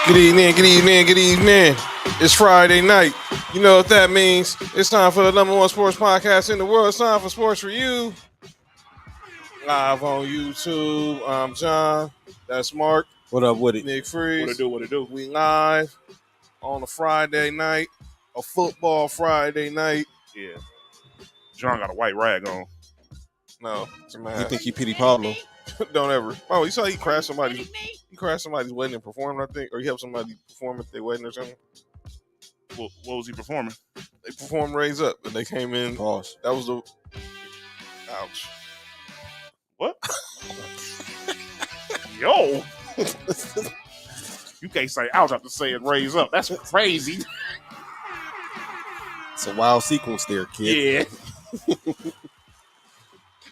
Good evening, good evening, good evening. It's Friday night. You know what that means. It's time for the number one sports podcast in the world. It's time for Sports for You. Live on YouTube. I'm John. That's Mark. What up with it? Nick Freeze. What it do? We live on a Friday night. A football Friday night. Yeah. John got a white rag on. No, it's a man. You think he pity Pablo? Don't ever. Oh, you saw he crashed somebody's wedding and performed, I think, or he helped somebody perform at their wedding or something. What was he performing? They performed "Raise Up" and they came in. Pause. That was the. Ouch. What? Yo. You can't say ouch after saying raise up. That's crazy. It's a wild sequence there, kid. Yeah.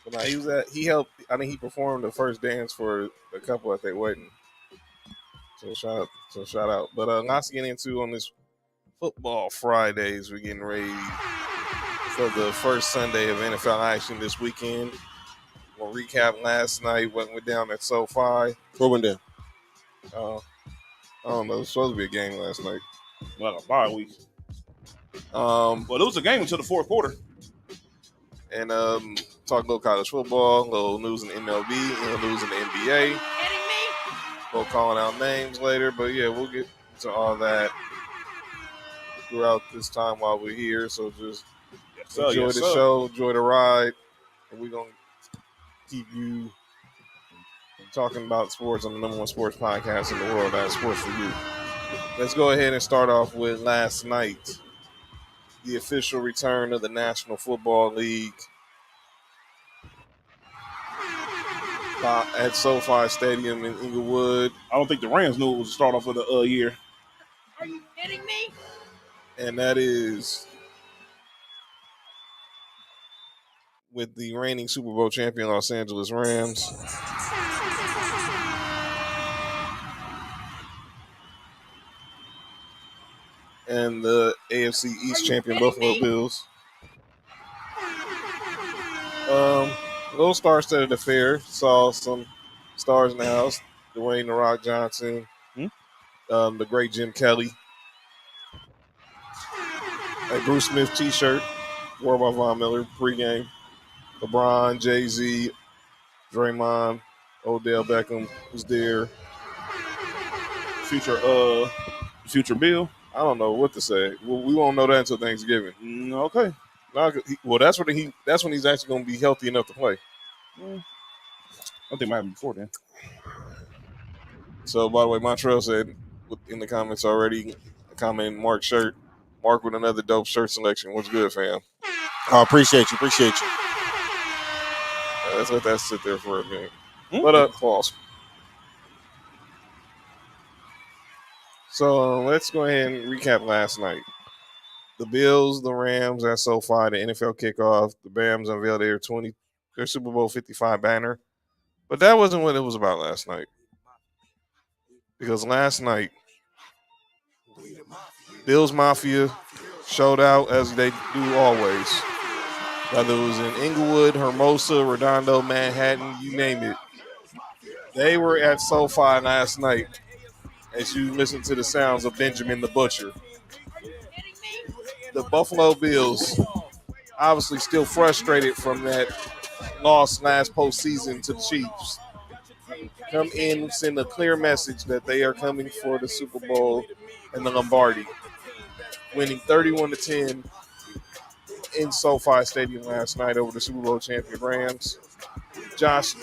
But no, he helped. I think he performed the first dance for a couple at their wedding. So shout out. But lots to get into on this football Fridays. We're getting ready for the first Sunday of NFL action this weekend. We'll recap last night what went down at SoFi. What went down? I don't know. It was supposed to be a game last night. Well, a bye week. Well, it was a game until the fourth quarter. And talk a little college football, a little news in the MLB, and a little news in the NBA. We'll calling out names later, but yeah, we'll get to all that throughout this time while we're here. So just enjoy the show, enjoy the ride, and we're gonna keep you talking about sports on the number one sports podcast in the world. That's Sports for You. Let's go ahead and start off with last night. The official return of the National Football League at SoFi Stadium in Inglewood. I don't think the Rams knew it was the start off of the year. Are you kidding me? And that is with the reigning Super Bowl champion Los Angeles Rams. And the AFC East champion Buffalo Bills. Little star-studded affair. Saw some stars in the house. Dwayne "The Rock" Johnson. The great Jim Kelly. A Bruce Smith T-shirt worn by Von Miller pregame. LeBron, Jay-Z, Draymond, Odell Beckham was there. Future Bill. I don't know what to say. We won't know that until Thanksgiving. Okay. Well, that's when he's actually going to be healthy enough to play. I think it might happen before then. So, by the way, Montreal said in the comments already, commenting Mark's shirt. Mark with another dope shirt selection. What's good, fam? I appreciate you. Let's let that sit there for a minute. But pause. So let's go ahead and recap last night. The Bills, the Rams at SoFi, the NFL Kickoff. The Bams unveiled their Super Bowl 55 banner. But that wasn't what it was about last night. Because last night, Bills Mafia showed out as they do always. Whether it was in Inglewood, Hermosa, Redondo, Manhattan, you name it. They were at SoFi last night as you listen to the sounds of Benjamin the Butcher. The Buffalo Bills, obviously still frustrated from that loss last postseason to the Chiefs, come in and send a clear message that they are coming for the Super Bowl and the Lombardi, winning 31-10 in SoFi Stadium last night over the Super Bowl champion Rams. Josh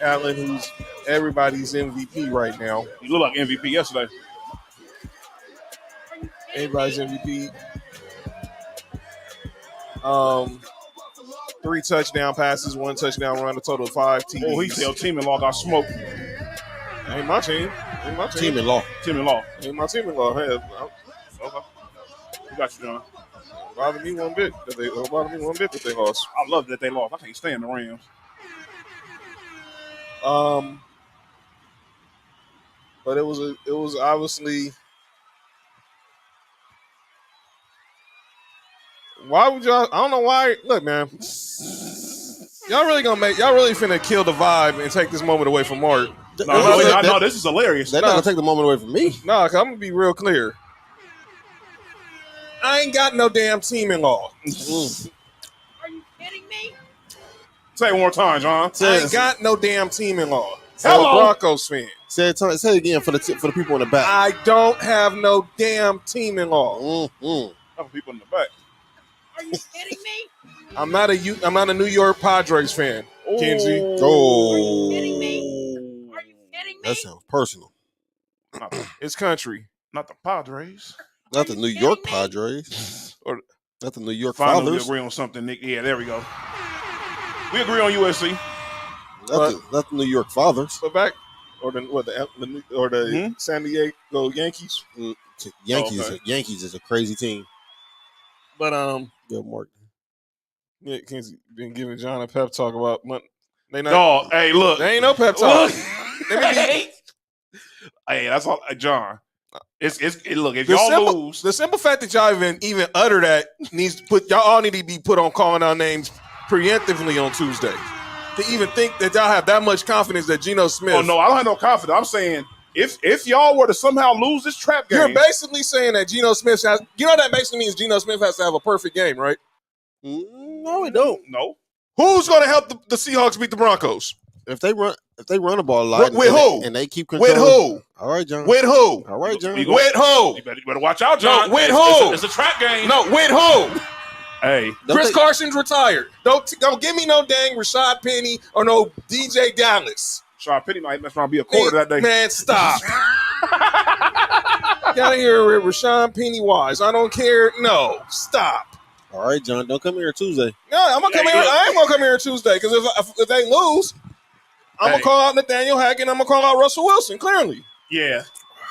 Allen, who's everybody's MVP right now. He looked like MVP yesterday. Everybody's MVP. 3 touchdown passes, 1 touchdown run, a total of 5 TDs. Oh, he said team in law got smoked. Ain't my team. Team in law. Ain't my team in law. Hey, Okay. You got you, John. bother me one bit that they lost. I love that they lost. I can't stand the Rams. But it was obviously. Why would y'all? I don't know why. Look, man. Y'all really finna kill the vibe and take this moment away from Mark. No, this is hilarious. They're not gonna take the moment away from me. No, I'm gonna be real clear. I ain't got no damn team in law. Are you kidding me? Say it one more time, John. I ain't got no damn team in law. Hello. I'm a Broncos fan. Say it again for the people in the back. I don't have no damn team in law. Couple people in the back. Are you kidding me? I'm not a New York Padres fan, Kenzie. Oh, Are you kidding me? Are you kidding me? that sounds personal. It's country. Not the Padres. Not the New York Padres. Or Not the New York Finally, we Fathers. agree on something, Nick. Yeah, there we go. We agree on USC. Not the New York Fathers. but back or the San Diego Yankees. Yankees is a crazy team. But Good Mark. yeah, Kenzie been giving John a pep talk about they not. Dog, hey, look. They ain't no pep talk. Hey, that's all, John. Look. If The y'all simple, lose, the simple fact that y'all even utter that needs to y'all all need to be put on calling our names preemptively on Tuesday. To even think that y'all have that much confidence that Geno Smith. oh no, I don't have no confidence. I'm saying if y'all were to somehow lose this trap game, You're basically saying that Geno Smith has. You know what that basically means? Geno Smith has to have a perfect game, right? No, we don't. No. Who's going to help the Seahawks beat the Broncos? If they run the ball a lot, With who? And they keep control. With who? All right, John. With who? All right, John. We With who? You better watch out, John. No, with It's- who? It's a trap game. No, with who? Hey, Chris Carson's retired. Don't give me no dang Rashad Penny or no DJ Dallas. Sean Penny might mess around be a quarter that day. Man, stop. Get out of here with Rashawn Pennywise. I don't care. No, stop. All right, John. Don't come here Tuesday. No, I'm gonna come here. I ain't gonna come here Tuesday because if they lose, I'm gonna call out Nathaniel Hackett. I'm gonna call out Russell Wilson. Clearly, Yeah,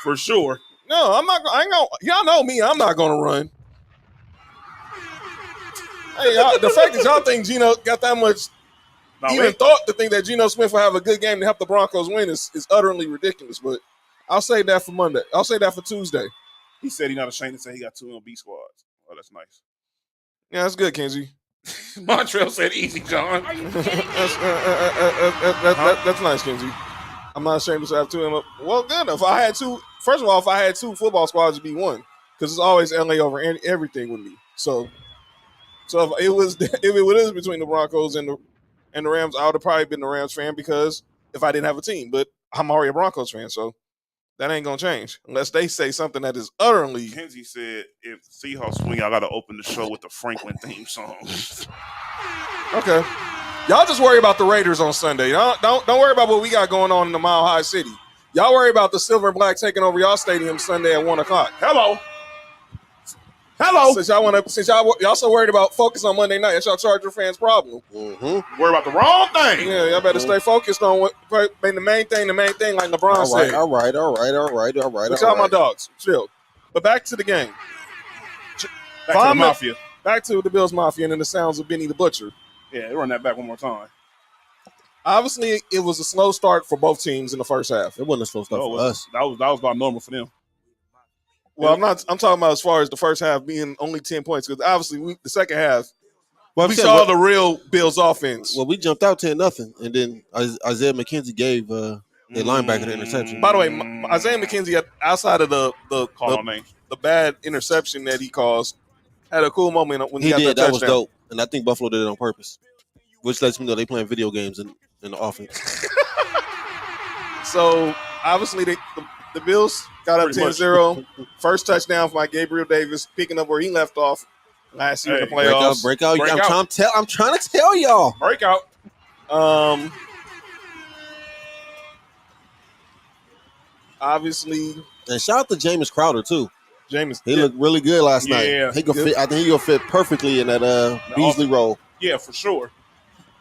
for sure. no, I'm not. I ain't gonna. Y'all know me. I'm not gonna run. Hey, the fact that y'all think Geno got that much thought to think that Geno Smith will have a good game to help the Broncos win is utterly ridiculous. But I'll say that for Monday. I'll say that for Tuesday. He said he's not ashamed to say he got 2 MLB squads. Oh, that's nice. Yeah, that's good, Kenzie. Montreal said easy, John. Are you kidding me? That's nice, Kenzie. I'm not ashamed to have 2 of them. Well, good. If I had 2, first of all, if I had 2 football squads, it'd be 1 because it's always LA over everything with me. So if it was between the Broncos and the Rams, I would have probably been the Rams fan because if I didn't have a team. But I'm already a Broncos fan, so that ain't gonna change unless they say something that is utterly. Kenzie said if Seahawks win, y'all got to open the show with the Franklin theme song. Okay. Y'all just worry about the Raiders on Sunday. Don't worry about what we got going on in the Mile High City. Y'all worry about the Silver and Black taking over y'all stadium Sunday at 1:00. Hello. Since y'all so worried about focus on Monday night, that's y'all Charger fans' problem. Mm-hmm. Worry about the wrong thing. Yeah, y'all better stay focused on what the main thing, like LeBron said. All right. Look out, my dogs. Chill. But back to the game. Back to the Mafia. Back to the Bills Mafia and then the sounds of Benny the Butcher. Yeah, run that back one more time. Obviously, it was a slow start for both teams in the first half. It wasn't a slow start for us. That was about normal for them. Well, I'm talking about as far as the first half being only 10 points because obviously the second half we saw the real Bills offense. Well, we jumped out 10-0, and then Isaiah McKenzie gave the linebacker the interception. By the way, Isaiah McKenzie, outside of the bad interception that he caused, had a cool moment when he got that touchdown. That was dope, and I think Buffalo did it on purpose, which lets me know they playing video games in the offense. So obviously the Bills got up 10-0. First touchdown for Gabriel Davis, picking up where he left off last year in the playoffs. Breakout. I'm trying to tell y'all. Breakout. Obviously. And shout out to Jameis Crowder, too. He looked really good last night. I think he'll fit perfectly in that Beasley role. Yeah, for sure.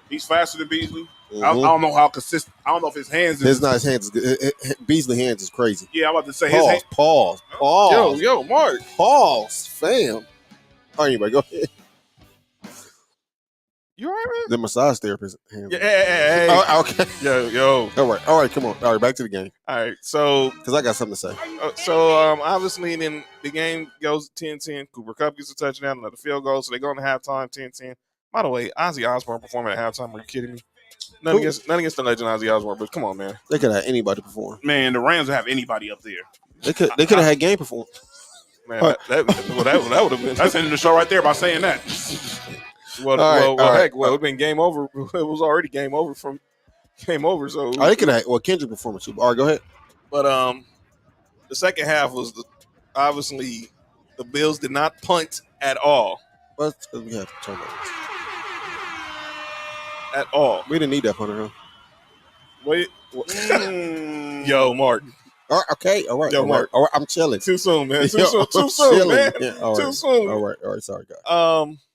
He's faster than Beasley. Mm-hmm. I don't know how consistent. I don't know if his hands. His hands is good. Beasley hands is crazy. Yeah, I'm about to say pause. Yo, Mark. Pause, fam. All right, anybody, go ahead. You all right, man? The massage therapist. Yeah, hey. Oh, okay. Yo. All right. Come on. All right, back to the game. All right, so because I got something to say. Obviously, then the game goes 10-10. Cooper Kupp gets a touchdown, another field goal, so they go into halftime 10-10. By the way, Ozzy Osbourne performing at halftime. Are you kidding me? Nothing against the legend Ozzy Osbourne, but come on, man. They could have anybody perform. Man, the Rams would have anybody up there. They could have had game perform. Man, that would have been. That's ending the show right there by saying that. It would have been game over. It was already game over from game over. So they could have. Well, Kendrick performance too. All right, go ahead. But the second half was obviously the Bills did not punt at all. But we had turnovers. At all. We didn't need that punter, huh? Wait. Yo, Mark. Okay. All right. Yo, Mark. All right. I'm chilling. Too soon, man. Too soon, man. Yeah, Too soon. All right. Sorry, guys.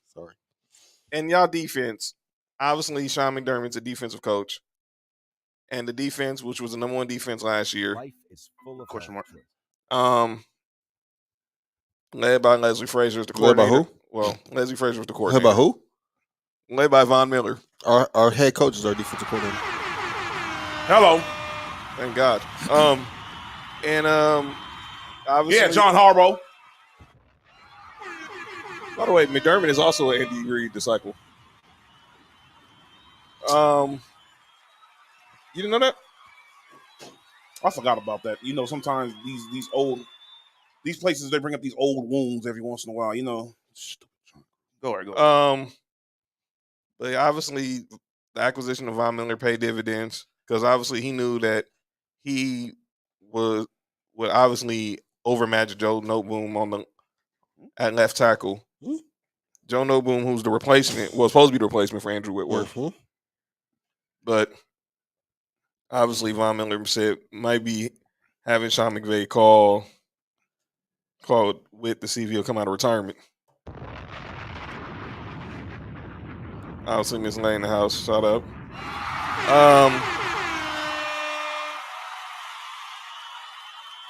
Sorry. And y'all defense, obviously Sean McDermott's a defensive coach. And the defense, which was the number one defense last year. Life is full of question mark. Led by Leslie Frazier as the coordinator. Led by who? Well, Leslie Frazier was the coordinator. Led by who? Led by Von Miller. Our head coach is our defensive coordinator. Hello. Thank God. Obviously. Yeah, John Harbaugh. By the way, McDermott is also an Andy Reid disciple. You didn't know that? I forgot about that. You know, sometimes these places, they bring up these old wounds every once in a while. You know, go ahead. But obviously, the acquisition of Von Miller paid dividends because obviously he knew that he would obviously overmatch Joe Noteboom at left tackle. Mm-hmm. Joe Noteboom, who's the replacement, was supposed to be the replacement for Andrew Whitworth. Mm-hmm. But obviously, Von Miller said might be having Sean McVay call Whit to see if he'll come out of retirement. Obviously, Miss Lane in the house. Shout out.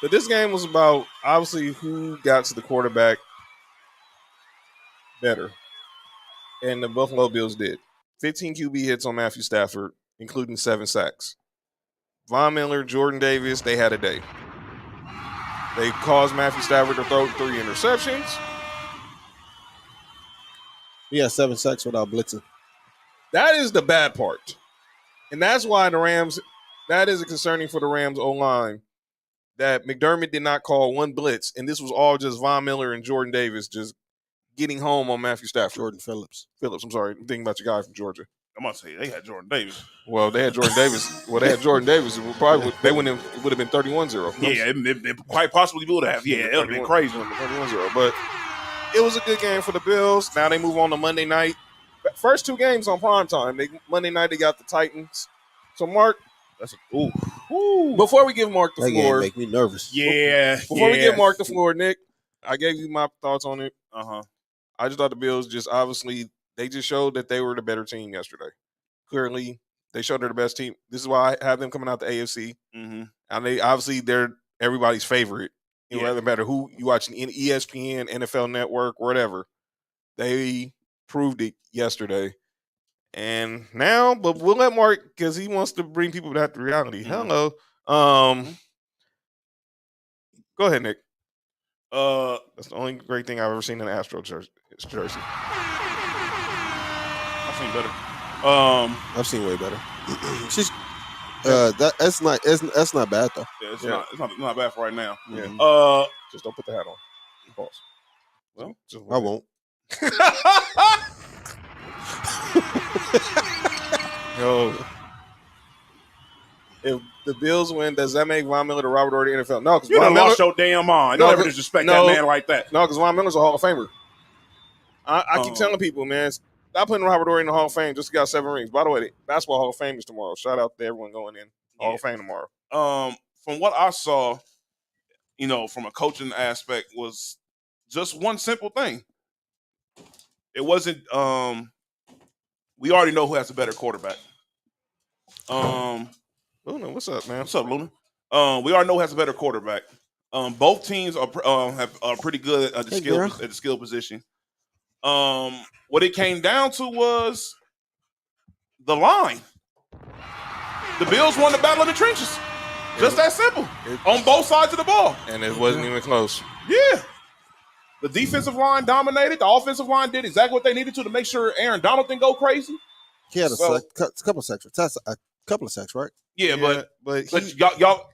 But this game was about obviously who got to the quarterback better. And the Buffalo Bills did. 15 QB hits on Matthew Stafford, including 7 sacks. Von Miller, Jordan Davis, they had a day. They caused Matthew Stafford to throw 3 interceptions. He had 7 sacks without blitzing. That is the bad part. And that's why the Rams, that is concerning for the Rams O-line, that McDermott did not call one blitz, and this was all just Von Miller and Jordan Davis just getting home on Matthew Stafford. Jordan Phillips. I'm sorry. I'm thinking about your guy from Georgia. I'm going to say they had Jordan Davis. Well, they had Jordan Davis. Well, they had Jordan Davis. It would have been 31-0. Yeah, it quite possibly would have. Yeah, it would have been crazy. 31-0. But it was a good game for the Bills. Now they move on to Monday night. First 2 games on primetime. Monday night they got the Titans. So, Mark, that's before we give Mark the that floor. Game make me nervous. Yeah. Before we give Mark the floor, Nick, I gave you my thoughts on it. Uh-huh. I just thought the Bills just obviously they just showed that they were the better team yesterday. Clearly, they showed they're the best team. This is why I have them coming out the AFC. Mm-hmm. And they're everybody's favorite. It doesn't matter who you watch in ESPN, NFL Network, whatever. They proved it yesterday. And now, but we'll let Mark, because he wants to bring people back to reality. Mm-hmm. Hello. Go ahead, Nick. That's the only great thing I've ever seen in an Astro jersey. I've seen better. I've seen way better. That's not bad though. Yeah, it's not bad for right now. Yeah. Just don't put the hat on. Pause. Well, I won't. Yo, if the Bills win, does that make Von Miller the Robert Ory of the NFL? No, because you done lost your damn mind. Don't ever disrespect that man like that. No, because Von Miller's a Hall of Famer. I keep telling people, man, stop putting Robert Ory in the Hall of Fame just got 7 rings. By the way, the Basketball Hall of Fame is tomorrow. Shout out to everyone going in Hall of Fame tomorrow. From what I saw, from a coaching aspect, was just one simple thing. It wasn't. We already know who has a better quarterback. Luna, what's up, man? What's up, Luna? We already know who has a better quarterback. Both teams are pretty good at the skill position. What it came down to was the line. The Bills won the battle of the trenches. Just that simple. On both sides of the ball. And it wasn't even close. Yeah. The defensive line dominated. The offensive line did exactly what they needed to make sure Aaron Donald didn't go crazy. He had a couple of sacks. That's a couple of sacks, right? Yeah, but y'all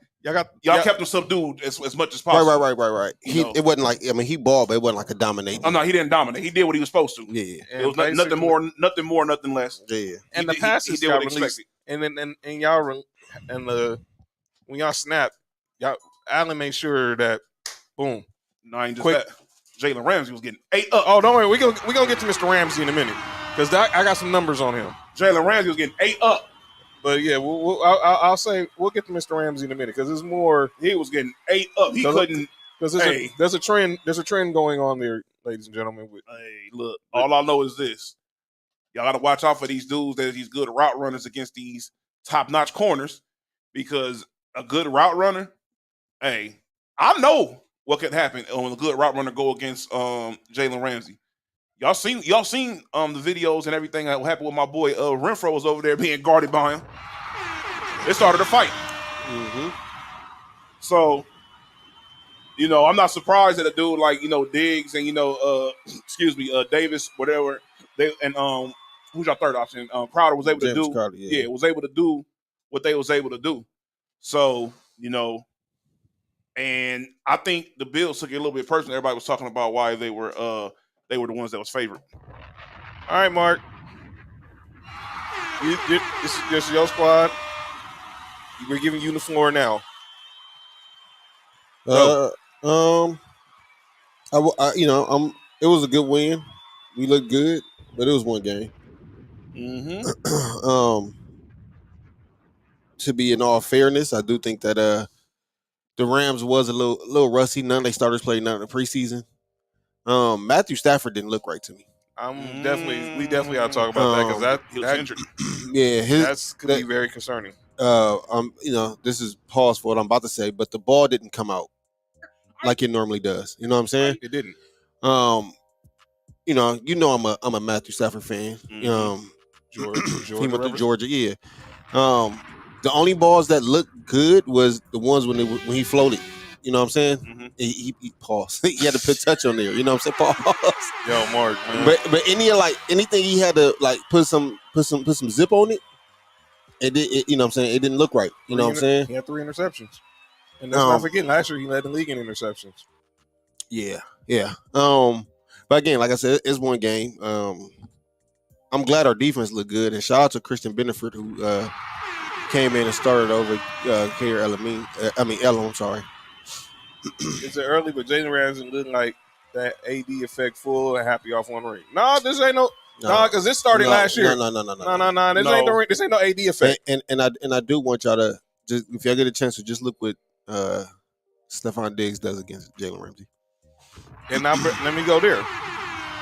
kept him subdued as much as possible. Right. It wasn't like he balled, but it wasn't like a dominating. Oh no, he didn't dominate. He did what he was supposed to. Yeah, it was nothing more, nothing less. Yeah, and the passes he did what expected. And y'all when y'all snap, Allen made sure that boom. No, I ain't just that. Jalen Ramsey was getting 8 up. Oh, don't worry, we gonna get to Mr. Ramsey in a minute because I got some numbers on him. Jalen Ramsey was getting 8 up. But yeah, I'll say we'll get to Mr. Ramsey in a minute because it's more. He was getting 8 up. He couldn't. Because there's a trend. There's a trend going on there, ladies and gentlemen. Hey, look. All I know is this: y'all got to watch out for these dudes that are these good route runners against these top-notch corners, because a good route runner. Hey, I know what could happen when a good route runner go against Jalen Ramsey. Y'all seen the videos and everything that happened with my boy Renfro was over there being guarded by him. It started a fight. Mm-hmm. So, I'm not surprised that a dude like Diggs and Davis, whatever who's your third option? Crowder was able to do. Crowder, was able to do what they was able to do. So and I think the Bills took it a little bit personal. Everybody was talking about why they were the ones that was favored. All right, Mark. This is your squad. We're giving you the floor now. It was a good win. We looked good, but it was one game. Mm-hmm. To be in all fairness, I do think that the Rams was a little rusty. None of their starters played none of the preseason. Matthew Stafford didn't look right to me. We definitely ought to talk about that because he was injured. Yeah, that could be very concerning. This is pause for what I'm about to say, but the ball didn't come out like it normally does. You know what I'm saying? It didn't. I'm a Matthew Stafford fan. Mm-hmm. Georgia, he went to Georgia. Yeah. The only balls that looked good was the ones when he floated. You know what I'm saying? Mm-hmm. He paused. He had to put touch on there. You know what I'm saying? Pause. Yo, Mark. Man. But anything he had to put some zip on it. You know what I'm saying? It didn't look right. You know what I'm saying? He had 3 interceptions. And let's not forget, last year he led the league in interceptions. Yeah. But again, like I said, it's one game. I'm glad our defense looked good, and shout out to Christian Benefit who came in and started over Kair Elam. I'm sorry. It's early, but Jalen Ramsey looking like that AD effect full and happy off one ring. No, this ain't no. No, because this started last year. No. This ain't no AD effect. And I do want y'all to just, if y'all get a chance to just look what Stephon Diggs does against Jalen Ramsey. And now let me go there.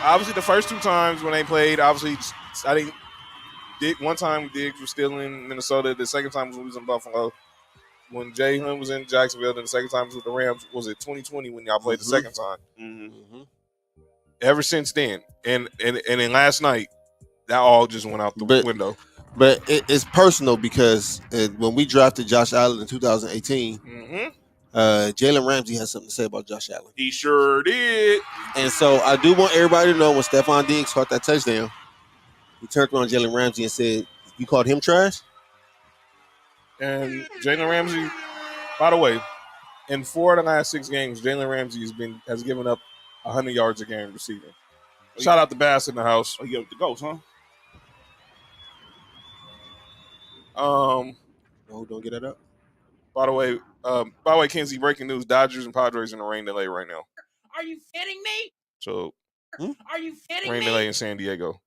Obviously, the first 2 times when they played, obviously, I think one time Diggs was still in Minnesota. The second time was when he was in Buffalo. When Jalen was in Jacksonville, and the second time was with the Rams. Was it 2020 when y'all played the second time? Mm-hmm. Ever since then, and then last night, that all just went out the window. But it's personal because when we drafted Josh Allen in 2018, Jalen Ramsey has something to say about Josh Allen. He sure did. And so I do want everybody to know when Stephon Diggs caught that touchdown, he turned around Jalen Ramsey and said, "You called him trash?" And Jalen Ramsey, by the way, in 4 of the last 6 games, Jalen Ramsey has given up 100 yards a game receiving. Shout out to Bass in the house. Oh, you got the ghost, huh? Don't get it up. By the way, Kenzie, breaking news: Dodgers and Padres in a rain delay right now. Are you kidding me? So, Are you kidding me? Rain delay in San Diego.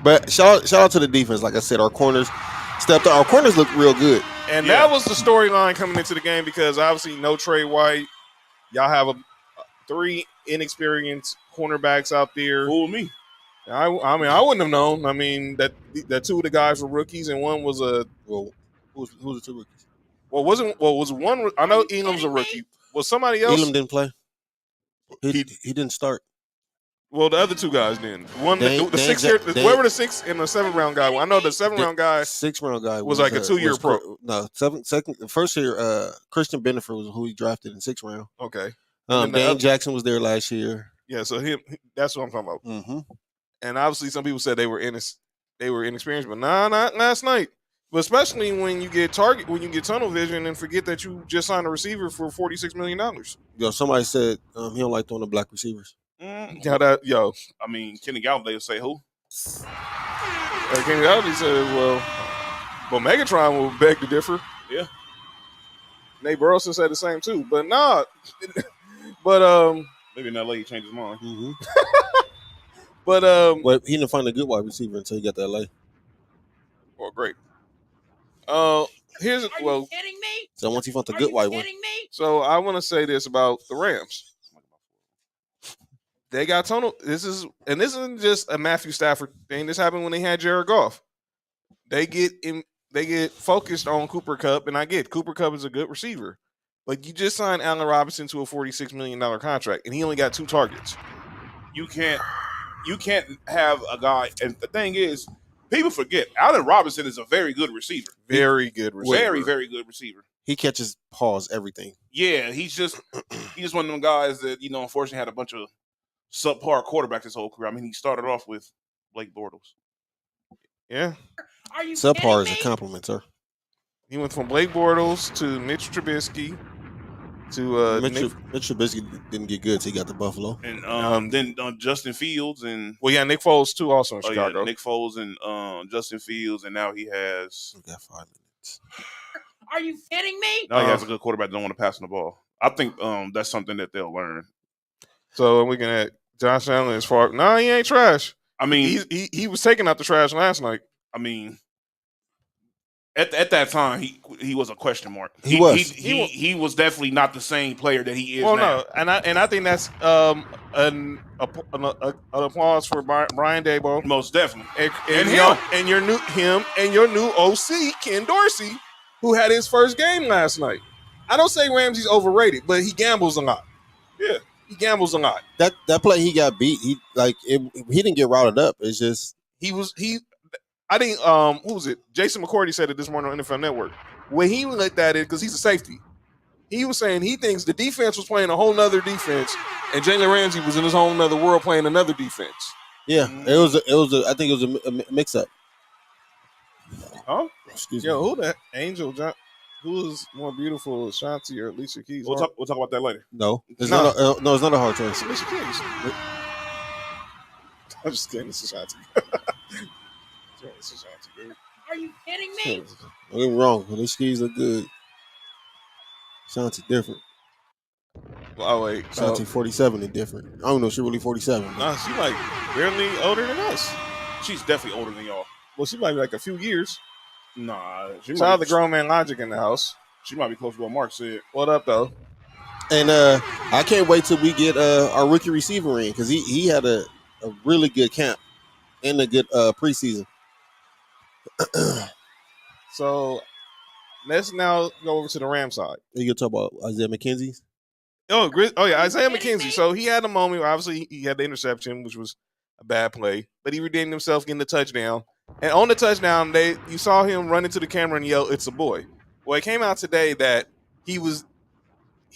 But shout out to the defense. Like I said, our corners stepped up. Our corners look real good. And that was the storyline coming into the game because obviously no Trey White. Y'all have 3 inexperienced cornerbacks out there. Fool me. I wouldn't have known. I mean, that 2 of the guys were rookies and one was a who's the 2 rookies? Was one? I know Elam's a rookie. Was somebody else? Elam didn't play. He didn't start. Well, the other two guys then. One, Dan- the Dan sixth Ja- year, Dan- whoever the sixth and the 7th round guy. I know the 7th round guy. 6th round guy was like a 2-year pro. No, first year. Christian Benefit was who he drafted in 6th round. Okay. And then Dane Jackson was there last year. Yeah, so that's what I'm talking about. Mm-hmm. And obviously, some people said they were inexperienced, but not last night. But especially when you get tunnel vision and forget that you just signed a receiver for $46 million. Yo, somebody said he don't like throwing the black receivers. I mean, Kenny Galladay will say who? Kenny Galladay said, well, Megatron will beg to differ. Yeah. Nate Burleson said the same too, but nah. But maybe in LA he changed his mind. Mm-hmm. But he didn't find a good wide receiver until he got to LA. Well, great. Here's Are you kidding me? So once he found the Are good you white one, kidding me? So I want to say this about the Rams. They got tunnel. This isn't just a Matthew Stafford thing. This happened when they had Jared Goff. They get focused on Cooper Kupp, and I get Cooper Kupp is a good receiver, but you just signed Allen Robinson to a $46 million contract, and he only got 2 targets. You can't have a guy. And the thing is, people forget Allen Robinson is a very good receiver. Very good receiver. Very, very good receiver. he catches paws everything. Yeah, he's just one of them guys that unfortunately had a bunch of subpar quarterbacks his whole career. I mean, he started off with Blake Bortles. Yeah. Are you Subpar is kidding a me? compliment, sir. He went from Blake Bortles to Mitch Trubisky to Mitch Trubisky didn't get good till he got to Buffalo. And then Justin Fields and Nick Foles too, also in Chicago. Yeah, Nick Foles and Justin Fields, and now he has. We got 5 minutes. Are you kidding me? Now he has a good quarterback that don't want to pass on the ball. I think that's something that they'll learn. So we're looking at Josh Allen as far. Nah, he ain't trash. I mean, he was taking out the trash last night. I mean, at that time, he was a question mark. He was definitely not the same player that he is well, now. no, and I think that's an applause for Brian Daboll, Most definitely, and your new OC Ken Dorsey, who had his first game last night. I don't say Ramsey's overrated, but he gambles a lot. Yeah, he gambles a lot. That play he got beat. He didn't get routed up. It's just I think who was it? Jason McCourty said it this morning on NFL Network. When he looked at it, because he's a safety, he was saying he thinks the defense was playing a whole nother defense, and Jalen Ramsey was in his whole nother world playing another defense. Yeah, it was. I think it was a mix-up. Huh? Excuse Yo, me. who that Angel John? Who is more beautiful, Ashanti or Alicia Keys? We'll talk about that later. No, it's No. not. No, it's not a hard choice. Alicia Keys. I'm just kidding. It's Ashanti. It's Ashanti, dude. Are you kidding me? Don't get me wrong. These skis look good. Shanti different. Oh wait, Shanti 47 is different. I don't know if she really 47. nah, she like barely older than us. She's definitely older than y'all. Well, she might be like a few years. Nah, Shout out the grown man Logic in the house. She might be close to what Mark said. What up, though? And I can't wait till we get our rookie receiver in because he had a really good camp and a good preseason. So let's now go over to the Ram side. You gonna talk about Isaiah McKenzie's? Oh yeah, Isaiah McKenzie. So he had a moment where obviously he had the interception, which was a bad play, but he redeemed himself getting the touchdown. And on the touchdown, you saw him run into the camera and yell, "It's a boy." Well, it came out today that he was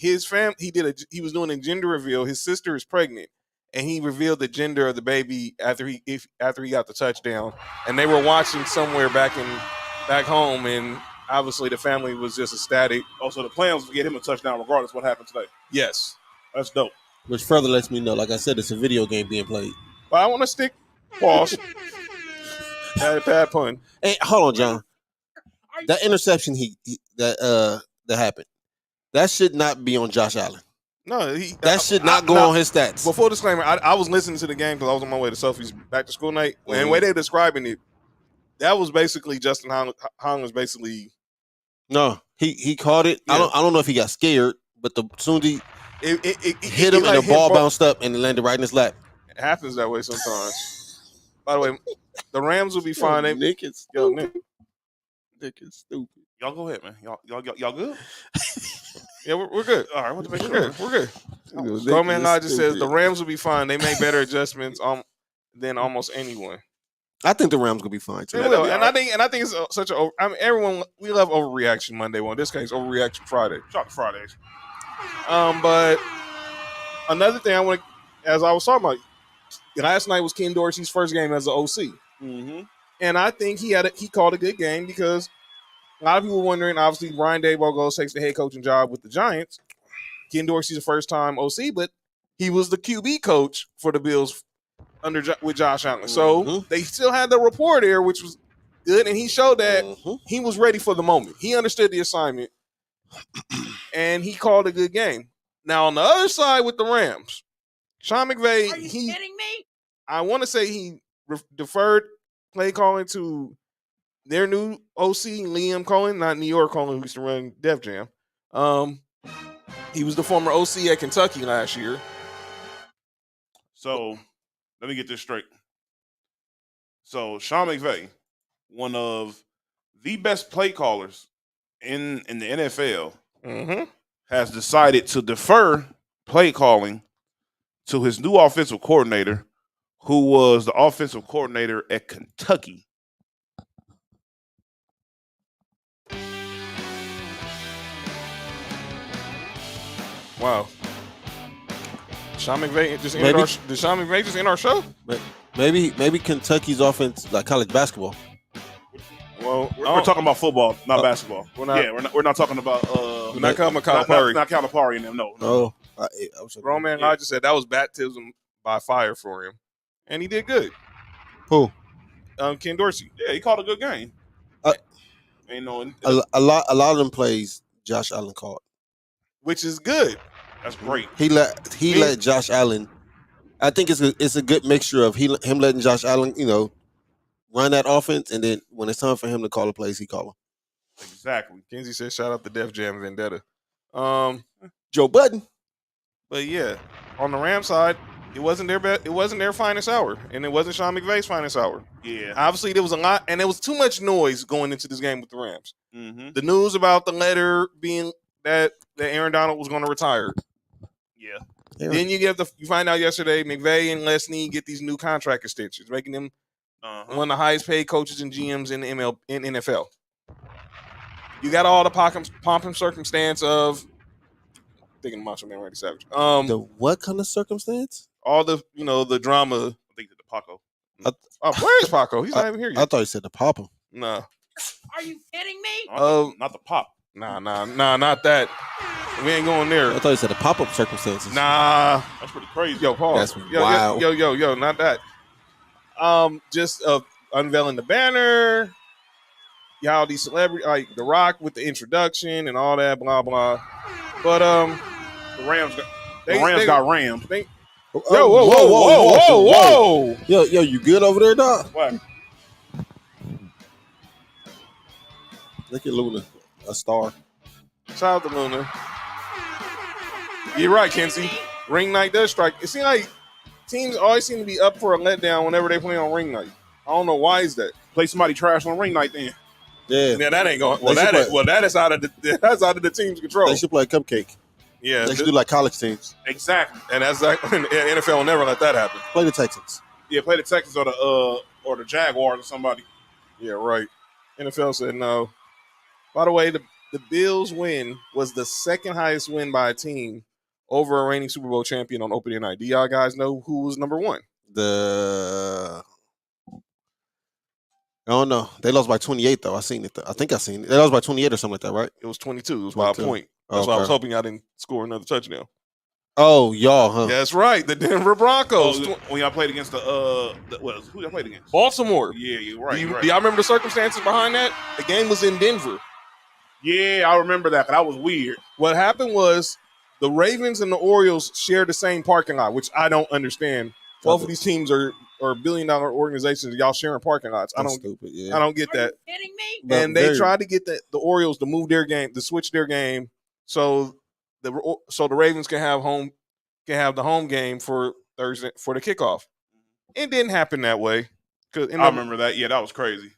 doing a gender reveal. His sister is pregnant, and he revealed the gender of the baby after he got the touchdown. And they were watching somewhere back home, and obviously the family was just ecstatic. Oh, so the plan was to get him a touchdown regardless of what happened today. Yes, That's dope. Which further lets me know, like I said, it's a video game being played. but I want to stick pause. Bad pun. Hey, hold on, John. That interception that happened, that should not be on Josh Allen. No, That should not go on his stats. Well, full disclaimer, I was listening to the game because I was on my way to Sophie's back to school night. And the way they were describing it, that was basically Justin Hong was basically. No, he caught it. Yeah. I don't know if he got scared, but as soon as he It hit him and the ball bounced up and it landed right in his lap. It happens that way sometimes. By the way, the Rams will be fine. Nick is Nick. Nick is stupid. Y'all go ahead, man. Y'all good? Yeah, we're good. All right, what to make We're sure. good. We're good. Roman God just says the Rams will be fine. They made better adjustments than almost anyone. I think the Rams gonna be fine too. They will, and I think it's such a. I mean, everyone we love overreaction Monday. Well, in this case, overreaction Friday. Shout to Fridays. But another thing I want to, as I was talking about, last night was Ken Dorsey's first game as an OC, and I think he called a good game because a lot of people were wondering. Obviously, Brian Daboll takes the head coaching job with the Giants. Ken Dorsey's a first time OC, but he was the QB coach for the Bills with Josh Allen. So they still had the rapport there, which was good, and he showed that he was ready for the moment. He understood the assignment, and he called a good game. Now, on the other side with the Rams, Sean McVay, Are you kidding me? I want to say he deferred play calling to their new OC, Liam Cohen, not New York Cohen, who used to run Def Jam. He was the former OC at Kentucky last year. So let me get this straight. So Sean McVay, one of the best play callers in the NFL, has decided to defer play calling to his new offensive coordinator, who was the offensive coordinator at Kentucky. Wow. Sean McVay just ended our. Did Sean McVay just end our show? Maybe Kentucky's offense like college basketball. Well, we're talking about football, not basketball. We're not. We're not talking about. We're not talking about Calipari. Not Calipari and them. No. Oh, Roman, I just said that was baptism by fire for him, and he did good. Who? Ken Dorsey. Yeah, he called a good game. A lot of them plays Josh Allen called, which is good. That's great. He let Josh Allen. I think it's a good mixture of him letting Josh Allen, run that offense, and then when it's time for him to call the plays, he call them. Exactly. Kenzie said, "Shout out to Def Jam Vendetta." Joe Budden. But yeah, on the Rams side, it wasn't their finest hour, and it wasn't Sean McVay's finest hour. Yeah. Obviously, there was a lot, and there was too much noise going into this game with the Rams. Mm-hmm. The news about the letter being that Aaron Donald was going to retire. Yeah. Then you find out yesterday McVay and Lesney get these new contract extensions, making them one of the highest paid coaches and GMs in NFL. You got all the pomp and circumstance of thinking of Macho Man Randy Savage. The what kind of circumstance? All the the drama. I think the Paco. Where is Paco? He's not even here yet. I thought you said the Papa. No. Are you kidding me? Not the pop. Nah, not that. We ain't going there. I thought you said the pop-up circumstances. Nah, that's pretty crazy. Yo, Paul. That's wild. Yo, not that. Just unveiling the banner. Y'all these celebrities like The Rock with the introduction and all that, blah blah. But the Rams got rammed. Whoa. Yo, you good over there, dog? What? Look at Luna, a star. Shout out to Luna. You're right, Kenzie. Ring night does strike. It seems like teams always seem to be up for a letdown whenever they play on ring night. I don't know why is that. Play somebody trash on ring night then. Yeah. Yeah, that ain't going. That's out of the team's control. They should play cupcake. Yeah, they should do like college teams. Exactly. And that's like NFL will never let that happen. Play the Texans. Yeah, play the Texans or the Jaguars or somebody. Yeah, right. NFL said no. By the way, the Bills' win was the second highest win by a team over a reigning Super Bowl champion on opening night. Do y'all guys know who was number one? I don't know. They lost by 28, though. I think I seen it. They lost by 28 or something like that, right? It was 22. It was by a point. That's why I was hoping y'all didn't score another touchdown. Oh, y'all, huh? That's right. The Denver Broncos. When y'all played against who y'all played against? Baltimore. Yeah, you're right. Do y'all remember the circumstances behind that? The game was in Denver. Yeah, I remember that. That was weird. What happened was the Ravens and the Orioles shared the same parking lot, which I don't understand. Both of these teams are billion-dollar organizations. Y'all sharing parking lots. I don't get that. Are you kidding me? And they tried to get the Orioles to move their game, to switch their game, so the Ravens can have the home game for Thursday for the kickoff. It didn't happen that way. I remember that. Yeah, that was crazy.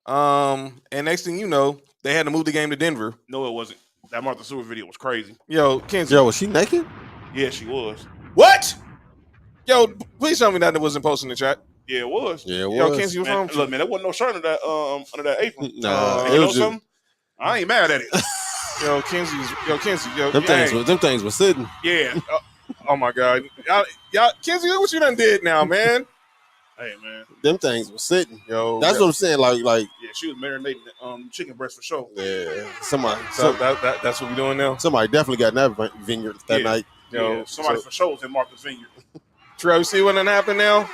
And next thing you know, they had to move the game to Denver. No, it wasn't. That Martha Stewart video was crazy. Yo, Kenzie. Yo, was she naked? Yeah, she was. What? Yo, please tell me that wasn't posted in the chat. Yeah, it was. Yeah, it Yo, was. Kenzie, what's Man, wrong with look, you? man, there wasn't no shirt under that apron. Nah, And it you know was just something? I ain't mad at it. Yo, Kenzie, them things were sitting. Yeah. Oh my God, y'all, Kenzie, look what you done did now, man. Hey, man. Them things were sitting. Yo, That's what I'm saying. Like, Yeah, she was marinating chicken breast for sure. yeah. so that's what we doing now. Somebody definitely got in that vineyard that night. Yo, Yeah, somebody for sure was in Martha's Vineyard. Trey, you see what done happened now?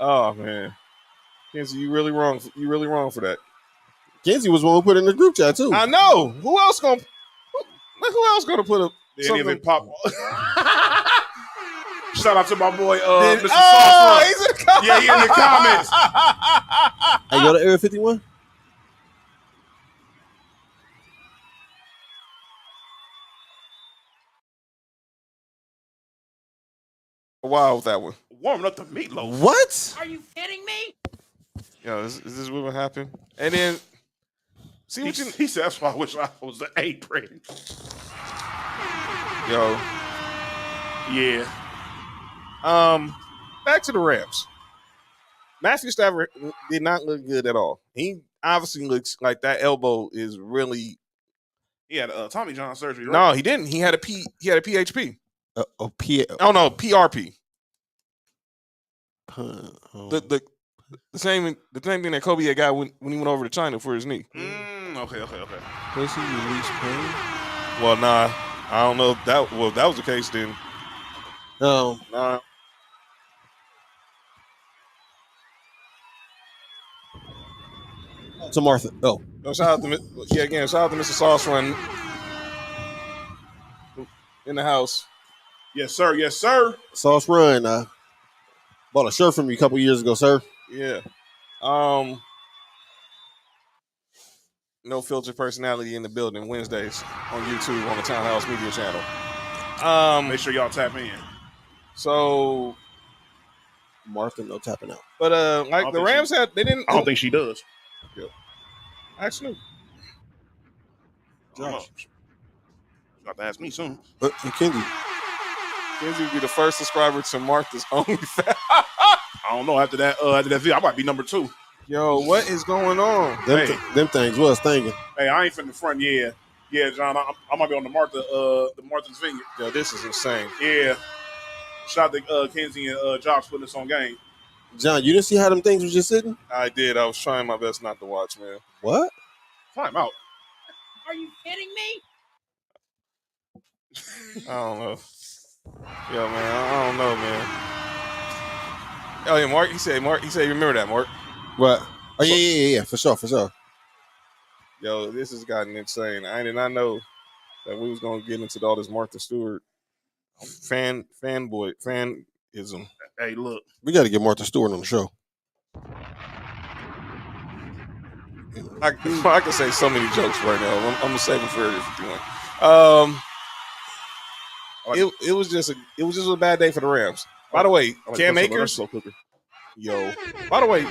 Oh man, Kenzie, you really wrong. You really wrong for that. Kenzie was one who put it in the group chat too. I know. Who else gonna put a Did any of something? it pop? Shout out to my boy, Mr. Oh, Sauce. he's in the comments. Yeah, he in the comments. Hey, go to Area 51. Wow, with that one. Warming up the meatloaf. What? Are you kidding me? Yo, is this what would happen? And then see He, what you. he said, that's why I wish I was an apron. Yo, Yeah. back to the Rams. Matthew Stafford did not look good at all. He obviously looks like that elbow is really. He had Tommy John surgery, right? No, he didn't. He had a PHP. Oh, No, PRP. oh. The same thing that Kobe had got when he went over to China for his knee. Okay. Pussy release pain. Well, nah, I don't know if that was the case then. Nah. To Martha. Oh, Shout out to Mr. Sauce Run in the house. Yes, sir. Yes, sir. Sauce Run. Bought a shirt from you a couple years ago, sir. Yeah. No Filter Personality in the building Wednesdays on YouTube on the Townhouse Media channel. Make sure y'all tap in. So, Martha, no tapping out. but like don't the think Rams they didn't. I don't think she does. Actually, I don't know. You have to ask me soon. Kenzie. Kenzie will be the first subscriber to Martha's OnlyFans. I don't know. After that video, I might be number 2. Yo, what is going on? Them things was thinking. Hey, I ain't finna front. Yeah, John. I might be on the Martha's Vineyard. Yo, this is insane. Yeah. Shout out to Kenzie and Josh putting us on game. John, you didn't see how them things was just sitting? I did. I was trying my best not to watch, man. What? Time out. Are you kidding me? I don't know. Yo, man, I don't know, man. Oh yeah, Mark. He said, remember that, Mark. What? Oh yeah, for sure. Yo, this has gotten insane. I did not know that we was gonna get into all this Martha Stewart fanism. Hey, look. We got to get Martha Stewart on the show. I can say so many jokes right now. I'm gonna save them for Area 51. It was just a bad day for the Rams. By the way, Cam Akers. Yo. By the way,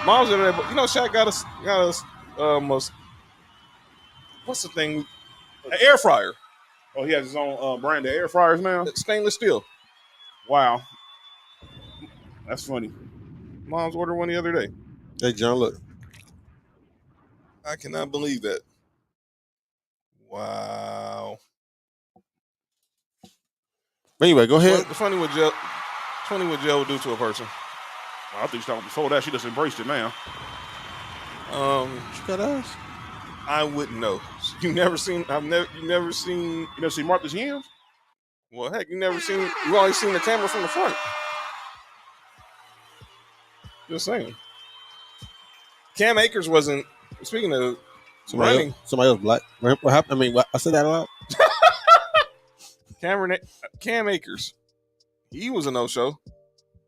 Mom's in there. You know, Shaq got us what's the thing? An air fryer. Oh, he has his own brand of air fryers now? Stainless steel. Wow. That's funny. Mom's ordered one the other day. Hey, John, look. I cannot believe that. Wow. Anyway, go ahead. What's funny what Joe would do to a person. Well, I think she's talking before that. She just embraced it now. She got ass. I wouldn't know. You never seen You never see Martha's yams? well, heck, you've only seen the camera from the front. Just saying. Cam Akers wasn't, speaking of running, Somebody else black. What happened? I mean, I said that out. Cam Akers, he was a no-show.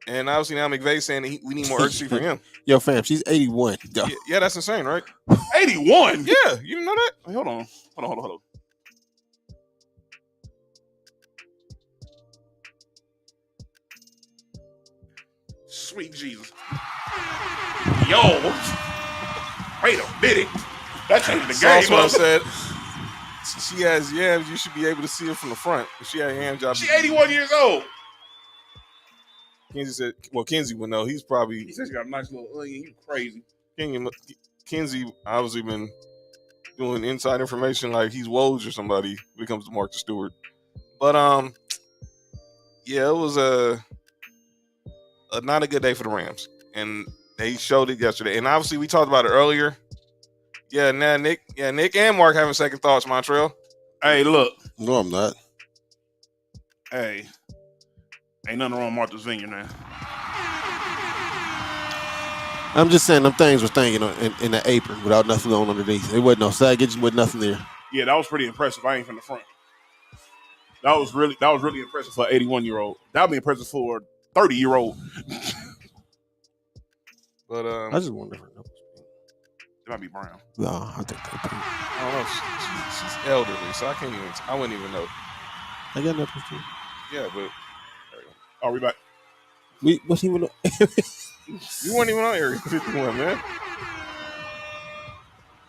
And obviously now McVay saying that we need more urgency for him. Yo, fam, she's 81. Go. Yeah, that's insane, right? 81? Yeah, you didn't know that? Hey, hold on. Sweet Jesus. Yo. Wait a minute. That changed the game. Sauce said she has yams. You should be able to see her from the front. If she had yams, She 81 years old. Kenzie said, well, Kenzie would know. He's probably. He said she got a nice little onion. You crazy. Kenzie obviously been doing inside information like he's Woj or somebody when it comes to Marcus Stewart. But yeah, it was a not a good day for the Rams, and they showed it yesterday. And obviously, we talked about it earlier. Yeah, now Nick and Mark having second thoughts, Montreal. Hey, look. No, I'm not. Hey, ain't nothing wrong with Martha's Vineyard, man. I'm just saying them things were staying in the apron without nothing going underneath. There wasn't no saggage with nothing there. Yeah, that was pretty impressive. I ain't from the front. That was really impressive for an 81-year-old. That would be impressive for a 30-year-old. But I just wonder if her numbers. It might be brown. No, I think they pink. I don't know. She's elderly, so I wouldn't even know. I got numbers too. Yeah, but Oh, we back. We wasn't even. you weren't even on Area 51, man.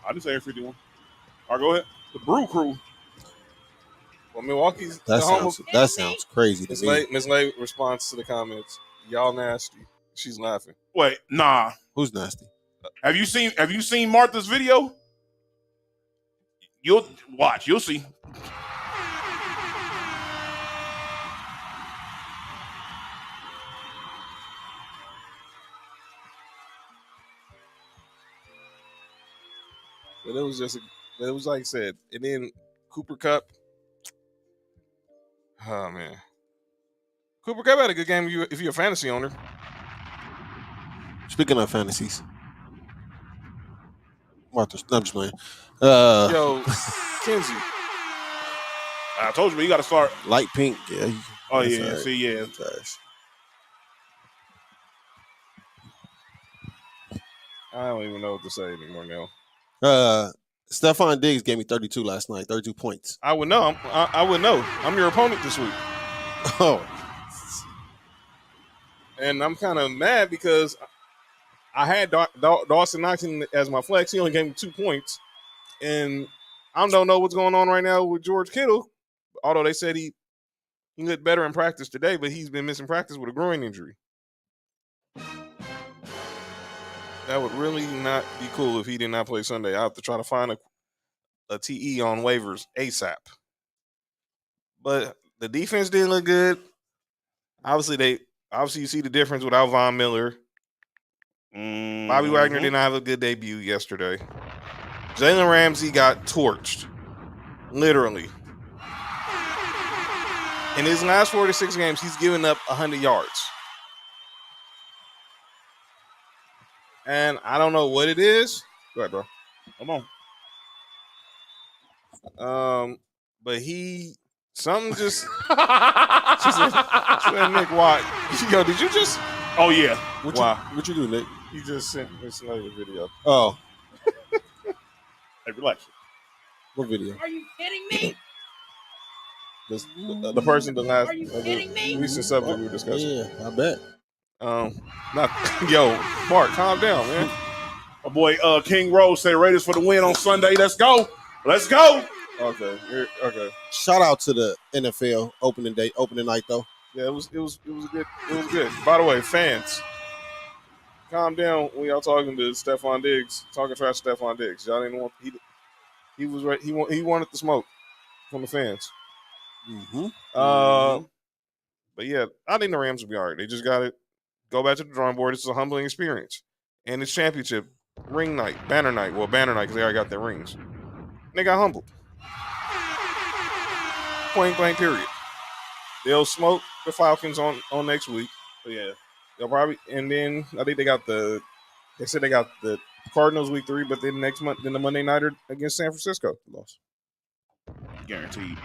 I didn't say Area 51. All right, go ahead. The Brew Crew. Well, Milwaukee's That sounds crazy to me. Miss Lay responds to the comments. Y'all nasty. She's laughing. Wait, nah. Who's nasty? Have you seen Martha's video? You'll watch. You'll see. But it was like I said. And then Cooper Kupp. Oh man. Cooper Kupp had a good game if you're a fantasy owner. Speaking of fantasies, Martha's. I'm just playing. Yo, Kenzie. I told you, but you got to start. Light pink. Yeah. Oh that's yeah. all right. See, yeah. Trash. I don't even know what to say anymore now. Stephon Diggs gave me 32 last night. 32 points. I would know. I would know. I'm your opponent this week. Oh. And I'm kind of mad because I had Dawson Knox as my flex. He only gave me 2 points. And I don't know what's going on right now with George Kittle. Although they said he looked better in practice today, but he's been missing practice with a groin injury. That would really not be cool if he did not play Sunday. I have to try to find a TE on waivers ASAP. But the defense didn't look good. Obviously you see the difference without Von Miller. Bobby Wagner did not have a good debut yesterday. Jalen Ramsey got torched. Literally. In his last 46 games, he's given up 100 yards. And I don't know what it is. Go ahead, bro. Come on. But something just. she said, Nick Watt. Yo, did you just? Oh yeah. What you do, Nick? You just sent Miss Lay a video. Oh. Hey, relax. What video? Are you kidding me? The person the last Are you kidding me? recent subject we were discussing. Yeah, I bet. Yo, Mark, calm down, man. My boy King Rose said Raiders for the win on Sunday. Let's go. Let's go. Okay. Shout out to the NFL opening night though. Yeah, it was good. It was good. By the way, fans, calm down when y'all talking to Stephon Diggs, talking trash to Stephon Diggs. Y'all didn't want he was right. He wanted the smoke from the fans. Mm-hmm. But yeah, I think the Rams will be all right. They just got to go back to the drawing board. It's a humbling experience, and it's championship ring night, banner night. Well, banner night because they already got their rings. And they got humbled. Point blank. Period. They'll smoke the Falcons on next week. But yeah, they'll probably. And then I think they said they got the Cardinals week 3, but then next month, then the Monday nighter against San Francisco loss. Guaranteed.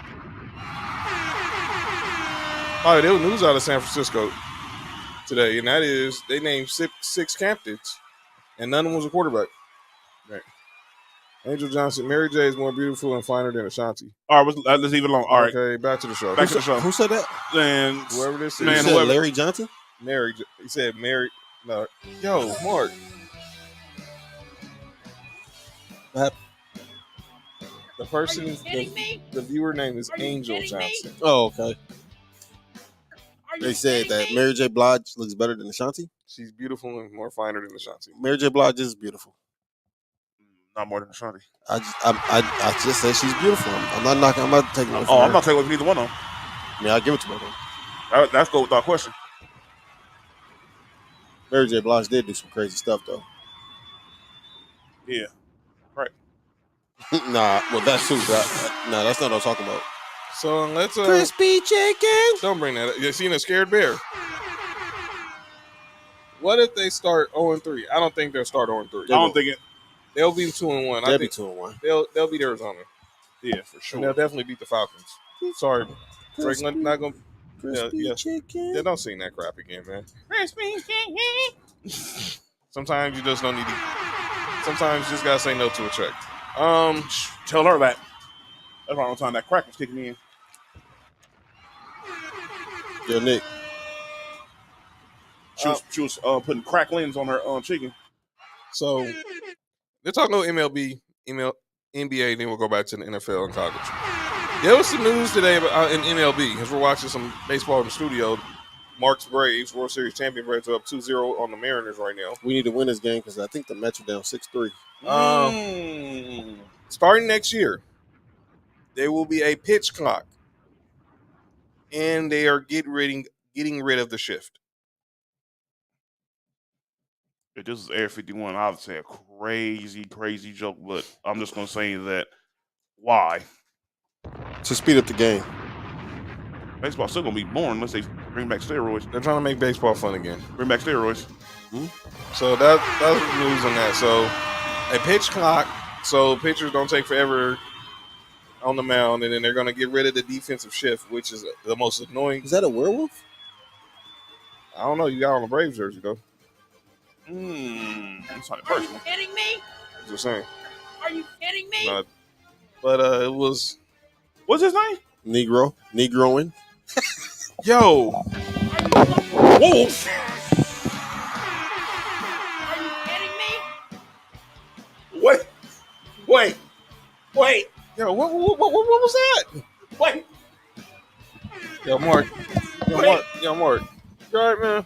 All right, there was news out of San Francisco today, and that is they named six captains, and none of them was a quarterback. Right. Angel Johnson, Mary J is more beautiful and finer than Ashanti. All right, let's leave it alone. All right. Okay, back to the show. Back to the show. Who said that? And Whoever this is. Man, You said whoever. Larry Johnson? Mary. He said Mary. No. Yo, Mark. What happened? The person, kidding me? the viewer name is Are you Angel kidding me? Johnson. Oh, okay. Are you They said kidding that me? Mary J. Blige looks better than Ashanti. She's beautiful and more finer than Ashanti. Mary J. Blige is beautiful. Not more than Ashanti. I just said she's beautiful. I'm not knocking. I'm not taking. Oh, I'm not taking away from neither one of them. Yeah, I'll give it to her. That's go without question. Mary J. Blige did do some crazy stuff though. Yeah. Right. Nah, well that's true. Nah, that's not what I'm talking about. So let's Crispy chicken. don't bring that up. You seen a scared bear? What if they start 0-3? I don't think they'll start 0-3. I don't think it. They'll be 2-1. They'll I be think 2-1. they'll beat Arizona. Yeah, for And they'll sure. definitely beat the Falcons. Sorry, Drake not gonna. Crispy yeah. chicken. Yeah, don't sing that crap again, man. Sometimes you just don't need to. Sometimes you just gotta say no to a check. Tell her that. That's around the time that crack was kicking in. Yo, Nick. She was putting crack lens on her chicken. So they're talking about NBA, then we'll go back to the NFL and college. There was some news today about in MLB as we're watching some baseball in the studio. Mark's Braves, World Series champion Braves, are up 2-0 on the Mariners right now. We need to win this game because I think the Mets are down 6-3. Starting next year, there will be a pitch clock, and they are getting rid of the shift. If this is Air 51, I would say a crazy joke, but I'm just going to say that why? To speed up the game. Baseball's still going to be boring unless they bring back steroids. They're trying to make baseball fun again. Bring back steroids. So that's news on that. So a pitch clock, so pitchers don't take forever on the mound, and then they're going to get rid of the defensive shift, which is the most annoying. Is that a werewolf? I don't know. You got on the Braves jersey though. That's not Are you personal. kidding me? Just saying. Are you kidding me? Not, but it was. What's his name? Negroing. Yo, Wolf. Are you kidding me? Wait. yo, what was that? Wait. Yo, Mark. Mark. You all right, man?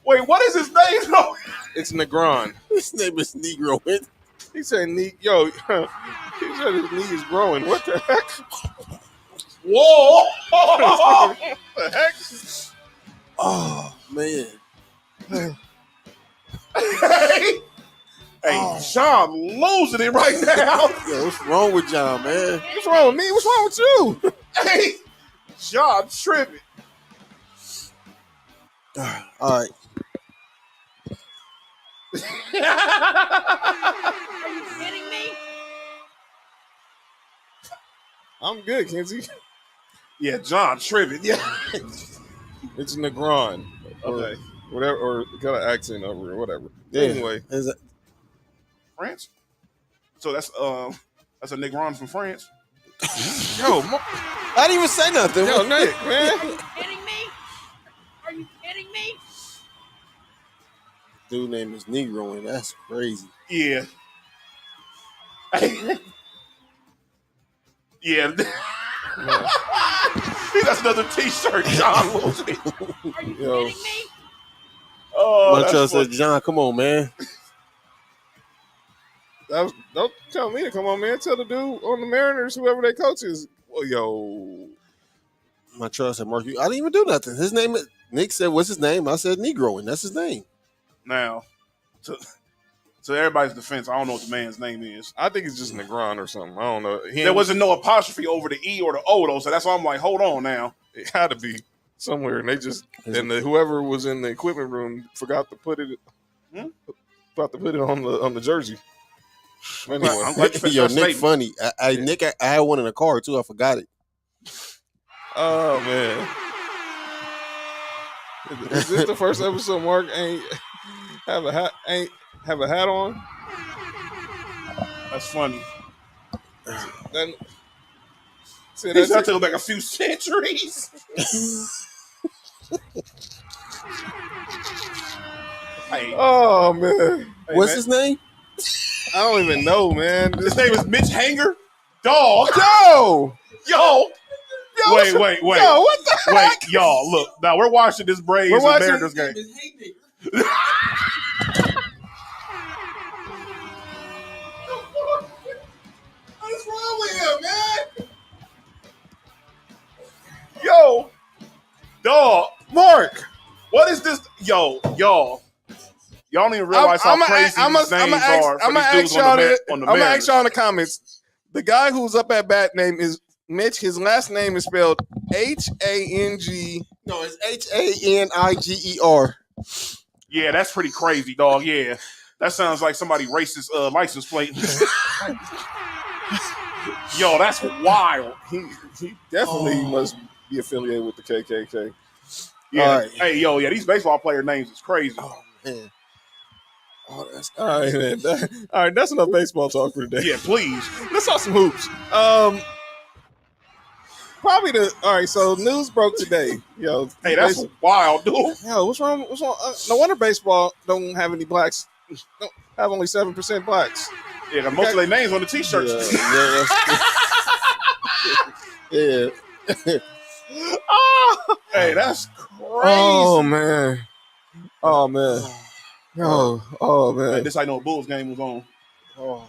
Wait, what is his name? No. It's Negron. His name is Negroing. He said, yo, he said his knee is growing. What the heck? Whoa. What the heck? Oh, man. Hey, Sean losing it right now. Yo, what's wrong with John, man? What's wrong with me? What's wrong with you? Hey, Sean tripping. All right. Are you kidding me? I'm good, Kenzie. Yeah, John tripping. Yeah. It's Negron. Okay. Whatever, or got an accent over it, whatever. Yeah. Anyway, Is that- France. So that's a Negron from France. yo, I didn't even say nothing. yo, Nick, man. Are you kidding me? Are you kidding me? Dude name is Negroing. That's crazy. Yeah. Yeah. That's another T-shirt, John losing it. Are you Yo. kidding me? Oh, Montreal that's says, funny. John, come on, man. Don't tell me to come on, man. Tell the dude on the Mariners, whoever their coach is. Well, yo, Montreal said, Mark, I didn't even do nothing. His name is, Nick said, what's his name? I said, Negroing. That's his name. Now, to everybody's defense, I don't know what the man's name is. I think it's just Negron or something. I don't know. There wasn't no apostrophe over the E or the O, though, so that's why I'm like, hold on now. It had to be somewhere, and they just whoever was in the equipment room forgot to put it. Forgot to put it on the jersey. Anyway, I'm glad you finished Yo, that Nick, statement. funny. Nick, I had one in the car, too. I forgot it. oh man, is this the first episode Mark ain't have a hat on? That's funny. Then see, He's that's got to go back a few centuries. Hey, oh man, hey, What's man. his name? I don't even know, man. His name is Mitch Hanger. Dog. Yo. Yo. Yo, Wait. Yo, what the heck? Wait, y'all, look. Now we're watching this Braves We're and watching- Mariners game. What's wrong with him, man? Yo. Dog. Mark. What is this? Yo, y'all. Y'all don't even realize how crazy these names are for these dudes on the I'm gonna ask y'all in the comments. The guy who's up at bat name is Mitch. His last name is spelled H-A-N-G. No, it's H-A-N-I-G-E-R. Yeah, that's pretty crazy, dog. Yeah. That sounds like somebody racist license plate. Yo, that's wild. He definitely must be affiliated with the KKK. Yeah. All right. Hey, yo, yeah, these baseball player names is crazy. Oh, man. Oh, that's all right, man. All right, that's enough baseball talk for today. Yeah, please. Let's talk some hoops. Probably all right. So news broke today. Yo, Hey, that's wild, dude. yo, what's wrong? What's wrong? No wonder baseball don't have any blacks. Don't have only 7% blacks. Yeah, 'cause most of their names on the t-shirts. Yeah. Hey, that's crazy. Oh man. Oh man. Oh Hey, man. this I know a Bulls game was on. Oh.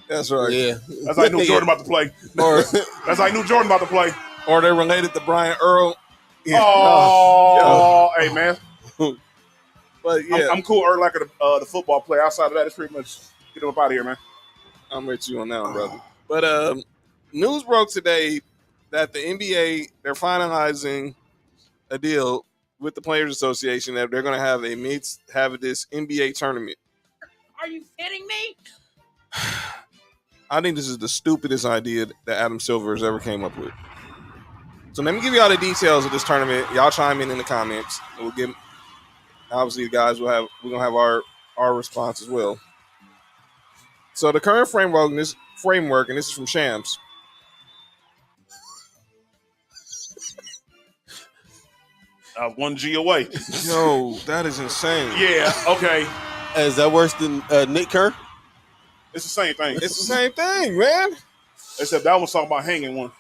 That's right. Yeah. That's how I knew Jordan about to play. Or That's how I knew Jordan about to play. or they're related to Brian Earl. Yeah. Oh, hey man. But yeah, I'm cool. Earl like the football player. Outside of that, it's pretty much get him up out of here, man. I'm with you on that one, brother. But news broke today that the NBA, they're finalizing a deal with the Players Association that they're going to have this NBA tournament. Are you kidding me? I think this is the stupidest idea that Adam Silver has ever came up with. So let me give you all the details of this tournament. Y'all chime in the comments. We'll give. Obviously, the guys we're gonna have our response as well. So the current framework, and this is from Shams. I was 1 G away. Yo, that is insane. Yeah. Okay. Hey, is that worse than Nick Kerr? It's the same thing. It's the same thing, man. Except that one's talking about hanging one.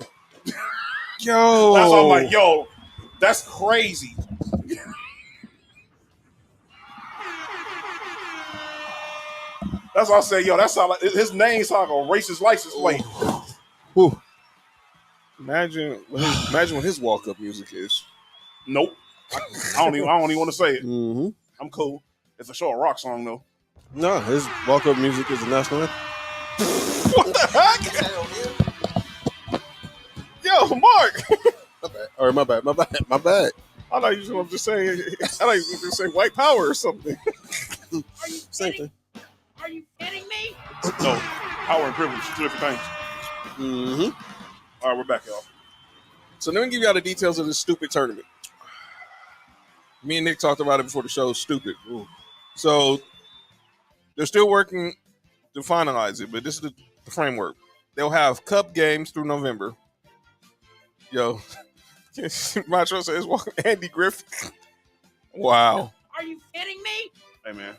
Yo, That's why I'm like, yo, that's crazy. That's why I say, yo, that sound like his name sound like a racist license plate. Whew. imagine what his walk-up music is. Nope. I don't even want to say it. Mm-hmm. I'm cool. It's a sure a rock song though. No, his walk-up music is the national anthem. What the heck? Yo, Mark. My bad. All right, my bad. I thought you was going to just say. I thought you was going to say white power or something. Are you Same kidding? thing. Are you kidding me? No, power and privilege, two different things. Mm-hmm. All right, we're back, y'all. So let me give you all the details of this stupid tournament. Me and Nick talked about it before the show. Stupid. Ooh. So they're still working to finalize it, but this is the framework. They'll have cup games through November. Yo, Macho says, "Welcome, Andy Griffin." Wow, Are you kidding me? Hey, man.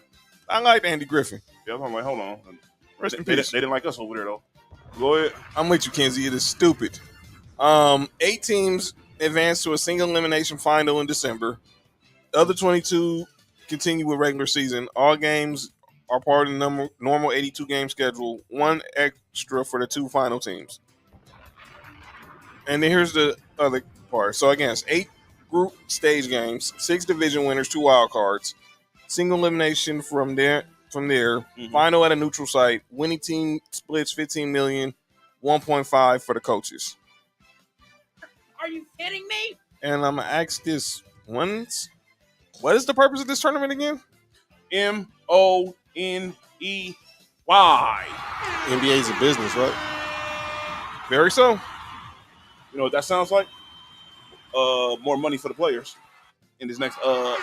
I like Andy Griffin. Yeah, I'm like, hold on. Rest in They peace. didn't like us over there, though. Go ahead. I'm with you, Kenzie. It is stupid. 8 teams advance to a single elimination final in December. The other 22 continue with regular season. All games are part of the normal 82-game schedule. One extra for the 2 final teams. And then here's the other part. So again, it's 8 group stage games, 6 division winners, 2 wild cards, single elimination from there. Mhm. Final at a neutral site. Winning team splits $15 million, 1.5 for the coaches. Are you kidding me? And I'm gonna ask this once. What is the purpose of this tournament again? MONEY. NBA's a business, right? Very so. You know what that sounds like? More money for the players in this next the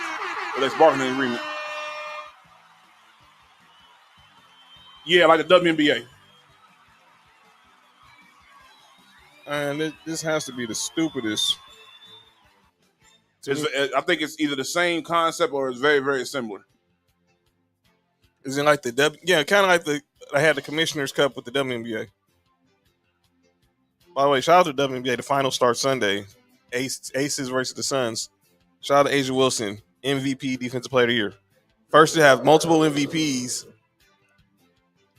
next bargaining agreement. Yeah, like a WNBA. And this has to be the stupidest. I think it's either the same concept or it's very, very similar. Is it like the kind of like I had the Commissioner's Cup with the WNBA. By the way, shout out to WNBA. The final starts Sunday. Aces versus the Suns. Shout out to Asia Wilson, MVP, Defensive Player of the Year. First to have multiple MVPs.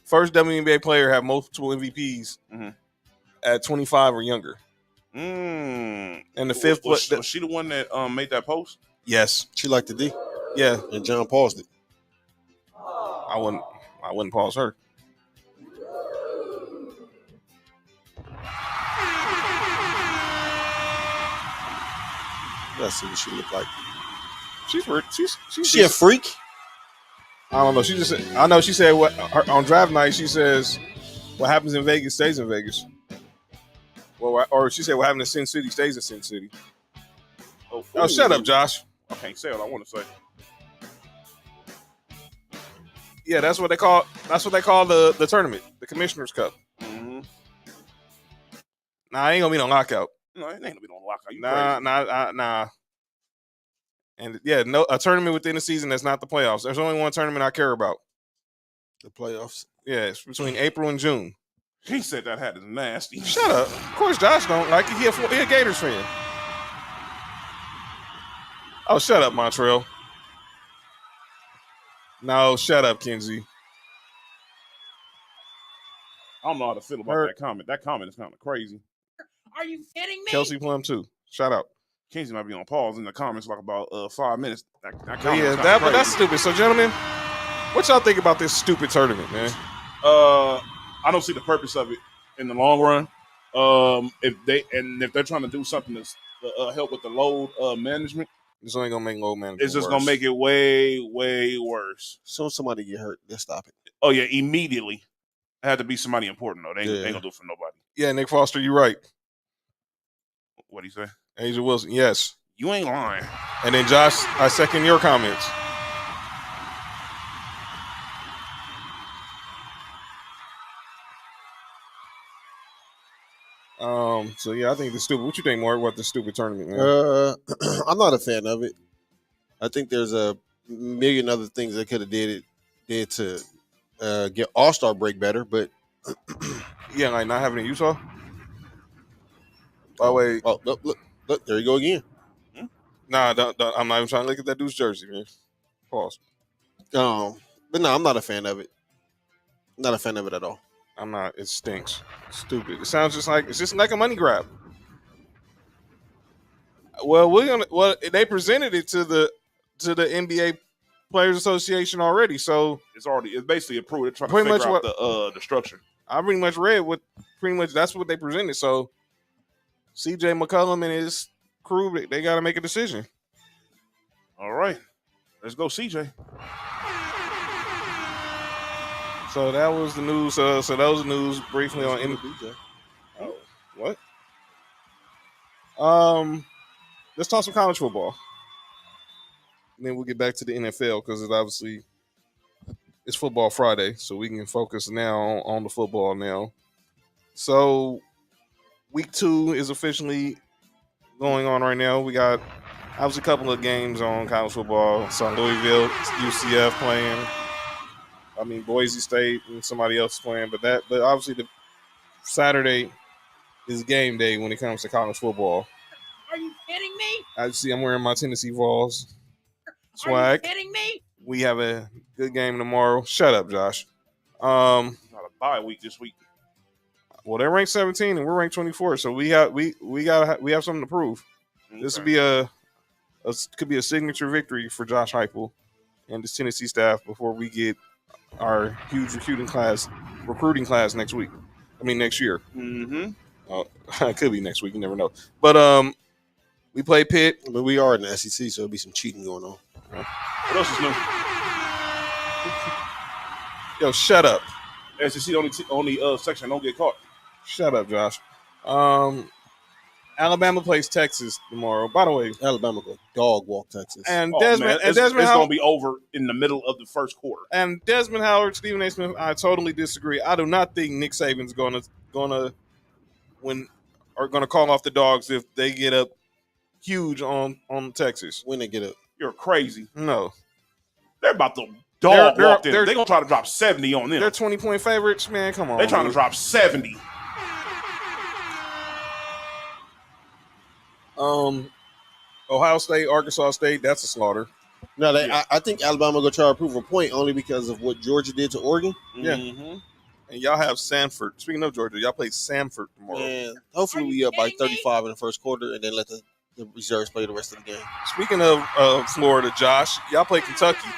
First WNBA player have multiple MVPs at 25 or younger. And the fifth was she the one that made that post? Yes, She liked the D. Yeah, and John paused it. I wouldn't pause her. Let's see what she look like. She's She a freak? I don't know. I know she said on draft night. She says, "What happens in Vegas stays in Vegas." Well, or she said, "What happens in Sin City stays in Sin City." Oh, shut up, Josh. I can't say what I want to say. Yeah, that's what they call the tournament, the Commissioner's Cup. Mm-hmm. Nah, ain't gonna be no lockout. No, it ain't gonna be no lockout. You Nah. And yeah, no, a tournament within the season that's not the playoffs. There's only one tournament I care about. The playoffs. Yeah, it's between April and June. He said that hat is nasty. Shut up. Of course, Josh don't like it. He a Gators fan. Oh, shut up, Montreal. No, shut up, Kenzie. I don't know how to feel about that comment. That comment is kind of crazy. Are you kidding me? Kelsey Plum too. Shout out. Kenzie might be on pause in the comments like about 5 minutes. But that's stupid. So, gentlemen, what y'all think about this stupid tournament, man? I don't see the purpose of it in the long run. If they're trying to do something to help with the load management, this ain't gonna make load management. It's just worse. gonna make it way, way worse. So somebody get hurt, let's stop it. Oh yeah, immediately. It had to be somebody important though. They ain't gonna do it for nobody. Yeah, Nick Foster, you're right. What'd he say? Asia Wilson, yes. You ain't lying. And then Josh, I second your comments. So yeah, I think the stupid. What you think, Mark? What the stupid tournament, man? I'm not a fan of it. I think there's a million other things they could have did to get All-Star break better, but yeah, like not having it in Utah. By the way, look, there you go again. Nah, don't, I'm not even trying to look at that dude's jersey, man. Pause. But no, I'm not a fan of it. Not a fan of it at all. I'm not. It stinks. It's stupid. It sounds it's just like a money grab. Well, they presented it to the NBA Players Association already, so it's basically approved. They're trying pretty to figure much out the structure. I pretty much read that's what they presented. So CJ McCollum and his crew, they got to make a decision. All right, let's go, CJ. So that was the news. So that was the news briefly on NBA. Oh, what? Let's talk some college football. And then we'll get back to the NFL because it's football Friday, so we can focus now on the football now. So week 2 is officially going on right now. We got obviously a couple of games on college football. So Louisville, UCF playing. I mean Boise State and somebody else playing, but obviously the Saturday is game day when it comes to college football. Are you kidding me? I'm wearing my Tennessee Vols swag. Are you kidding me? We have a good game tomorrow. Shut up, Josh. Not a bye week this week. Well, they're ranked 17 and we're ranked 24, so we have something to prove. Okay. This could be a signature victory for Josh Heupel and the Tennessee staff before we get our huge recruiting class next week. I mean next year. Mm-hmm. It could be next week. You never know. But we play Pitt. But we are in the SEC, so there'll be some cheating going on. What else is new? Yo, shut up. SEC only section don't get caught. Shut up, Josh. Alabama plays Texas tomorrow. By the way, Alabama go dog walk Texas. And it's going to be over in the middle of the first quarter. And Desmond Howard, Stephen A. Smith, I totally disagree. I do not think Nick Saban's gonna call off the dogs if they get up huge on Texas. When they get up, you're crazy. No, they're about to dog walk them. They're gonna try to drop 70 on them. They're 20-point favorites, man. Come on, they're trying to drop 70. Ohio State, Arkansas State, that's a slaughter. No, Yeah. I think Alabama gonna try to prove a point only because of what Georgia did to Oregon. Yeah. Mm-hmm. And y'all have Samford. Speaking of Georgia, y'all play Samford tomorrow. And hopefully we up by 35 in the first quarter, and then let the reserves play the rest of the game. Speaking of Florida, Josh, y'all play Kentucky.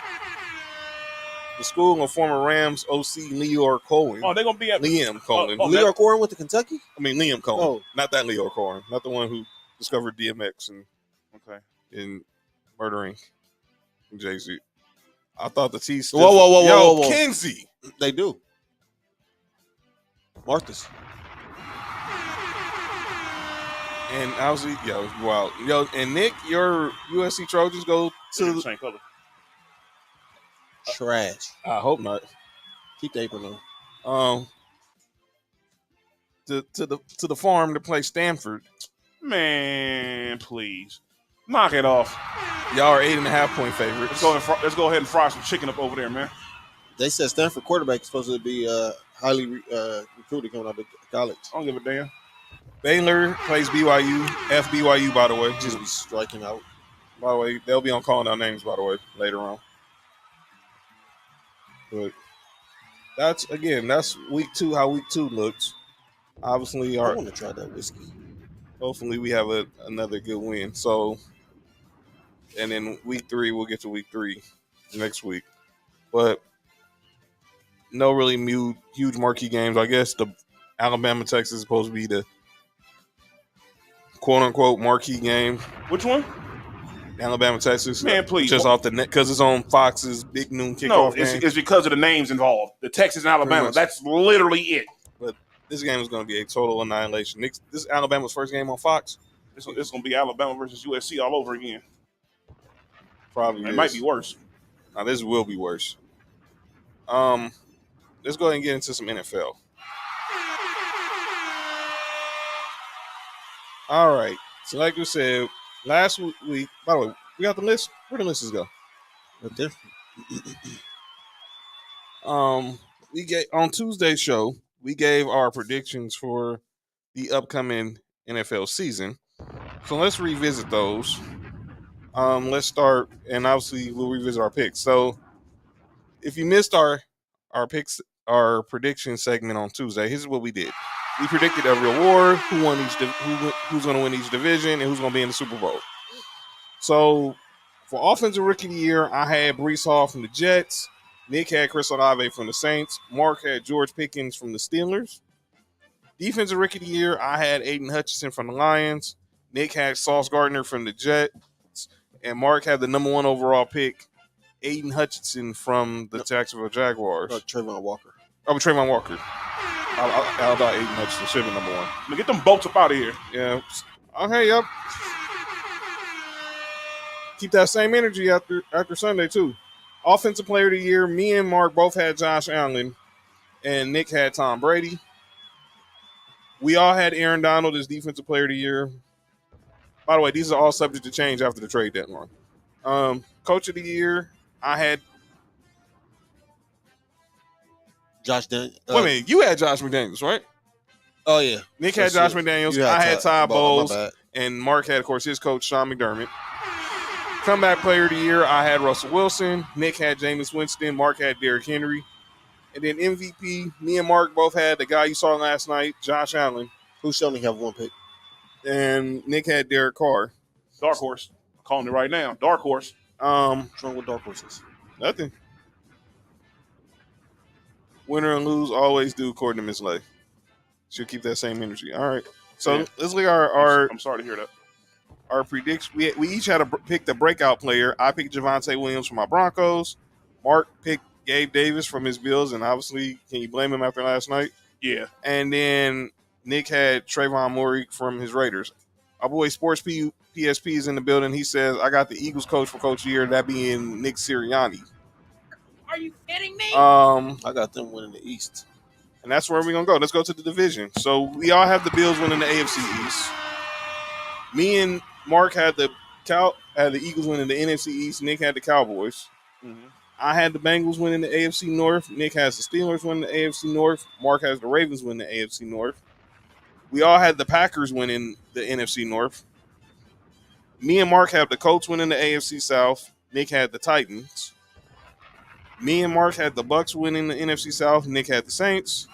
The school of former Rams OC Leor Cohen. Oh, they're gonna be at Liam Cohen. Leo Corin went to Kentucky. I mean Liam Cohen. Oh. Not that Leo Cohen. Not the one who discovered DMX and Okay. in murdering Jay-Z. I thought the T. Whoa. Kinsey. They do. Martha's. And obviously, wow. And Nick, your USC Trojans go To the to. same color. Trash. I hope not. Keep the apron on. To the farm to play Stanford. Man, please. Knock it off. Y'all are 8.5-point favorites. Let's go ahead and fry some chicken up over there, man. They said Stanford quarterback is supposed to be highly recruited coming out of college. I don't give a damn. Baylor plays BYU. FBYU, by the way. Just be striking out. By the way, they'll be on calling out names, by the way, later on. But that's week 2, how week 2 looks. Obviously, I want to try that whiskey. hopefully we have another good win. So, and then week 3, we'll get to week 3 next week. But no really huge marquee games. I guess the Alabama Texas is supposed to be the quote unquote marquee game. Which one? Alabama Texas. Man, please. Just off the net because it's on Fox's big noon kickoff No, game. it's because of the names involved. The Texas and Alabama. That's literally it. But this game is going to be a total annihilation. This is Alabama's first game on Fox. It's going to be Alabama versus USC all over again. Probably It is. might be worse. Now this will be worse. Let's go ahead and get into some NFL. All right. So like we said, last week, by the way, we got the list. Where the lists go? Right there. We on Tuesday's show, we gave our predictions for the upcoming NFL season. So let's revisit those. Let's start, and obviously we'll revisit our picks. So if you missed our picks, our prediction segment on Tuesday, here's what we did. We predicted every award, who's going to win each division, and who's going to be in the Super Bowl. So for Offensive Rookie of the Year, I had Breece Hall from the Jets. Nick had Chris Olave from the Saints. Mark had George Pickens from the Steelers. Defensive Rookie of the Year, I had Aiden Hutchinson from the Lions. Nick had Sauce Gardner from the Jets. And Mark had the number 1 overall pick, Aiden Hutchinson from the Jacksonville Jaguars. Trayvon Walker. Oh, Trayvon Walker. I'll about Aiden Hutchinson. Should have been number 1. Man, get them boats up out of here. Yeah. Okay, yep. Keep that same energy after Sunday, too. Offensive Player of the Year, me and Mark both had Josh Allen, and Nick had Tom Brady. We all had Aaron Donald as Defensive Player of the Year. By the way, these are all subject to change after the trade deadline. Coach of the Year, I had Josh Daniels. wait a minute, you had Josh McDaniels, right? Oh, yeah. Nick had Josh McDaniels. I had Todd My Bowles, bad. and Mark had, of course, his coach, Sean McDermott. Comeback Player of the Year, I had Russell Wilson. Nick had Jameis Winston. Mark had Derrick Henry. And then MVP, me and Mark both had the guy you saw last night, Josh Allen. Who should only have 1 pick? And Nick had Derek Carr. Dark horse. I'm calling it right now. Dark horse. What's wrong with dark horses? Nothing. Winner and lose, always do, according to Miss Lay. She'll keep that same energy. All right. So let's look at our I'm sorry to hear that. Our prediction. We each had picked a breakout player. I picked Javonte Williams from my Broncos. Mark picked Gabe Davis from his Bills, and obviously, can you blame him after last night? Yeah. And then Nick had Trayvon Murray from his Raiders. Our boy Sports PSP is in the building. He says, I got the Eagles coach for Coach of the Year, that being Nick Sirianni. Are you kidding me? I got them winning the East. And that's where we're going to go. Let's go to the division. So we all have the Bills winning the AFC East. Me and Mark had the Eagles winning the NFC East. Nick had the Cowboys. Mm-hmm. I had the Bengals winning the AFC North. Nick has the Steelers winning the AFC North. Mark has the Ravens winning the AFC North. We all had the Packers winning the NFC North. Me and Mark have the Colts winning the AFC South. Nick had the Titans. Me and Mark had the Bucks winning the NFC South. Nick had the Saints.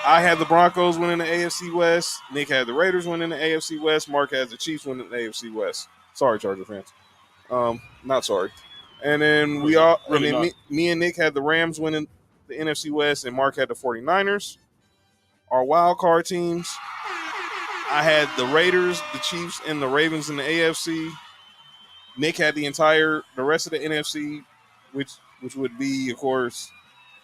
I had the Broncos winning the AFC West. Nick had the Raiders winning the AFC West. Mark has the Chiefs winning the AFC West. Sorry, Charger fans. Not sorry. And then me and Nick had the Rams winning the NFC West, and Mark had the 49ers. Our wild card teams, I had the Raiders, the Chiefs, and the Ravens in the AFC. Nick had the rest of the NFC, which would be, of course,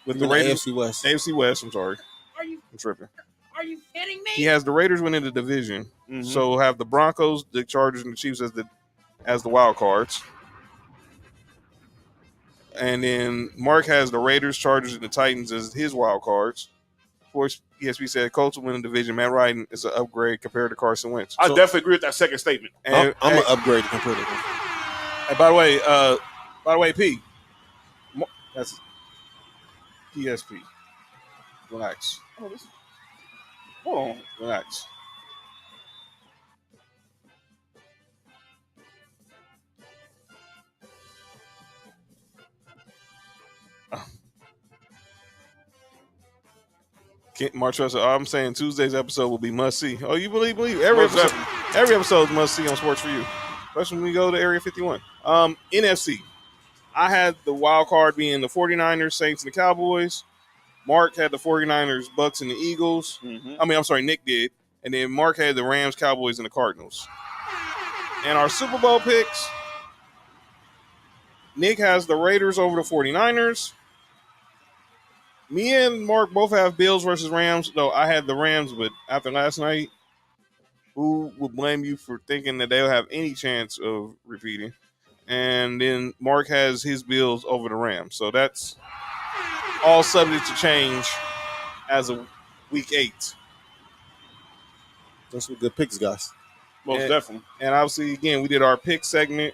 with the Raiders. AFC West. AFC West, I'm sorry. I'm tripping. Are you kidding me? He has the Raiders winning the division. Mm-hmm. So have the Broncos, the Chargers, and the Chiefs as the wild cards. And then Mark has the Raiders, Chargers, and the Titans as his wild cards. Of course, ESP said Colts will win the division. Matt Ryan is an upgrade compared to Carson Wentz. I definitely agree with that second statement. I'm an upgrade compared to him. And by the way, P, that's PSP. Relax. Hold on. Relax. Marshall said, I'm saying Tuesday's episode will be must see. Oh, you believe? Every episode is must see on Sports for You, especially when we go to Area 51. NFC. I had the wild card being the 49ers, Saints, and the Cowboys. Mark had the 49ers, Bucks, and the Eagles. Mm-hmm. Nick did. And then Mark had the Rams, Cowboys, and the Cardinals. And our Super Bowl picks, Nick has the Raiders over the 49ers. Me and Mark both have Bills versus Rams, though I had the Rams, but after last night, who would blame you for thinking that they'll have any chance of repeating? And then Mark has his Bills over the Rams. So that's all subject to change as of week 8. Those some good picks, guys. Most definitely. And obviously, again, we did our pick segment.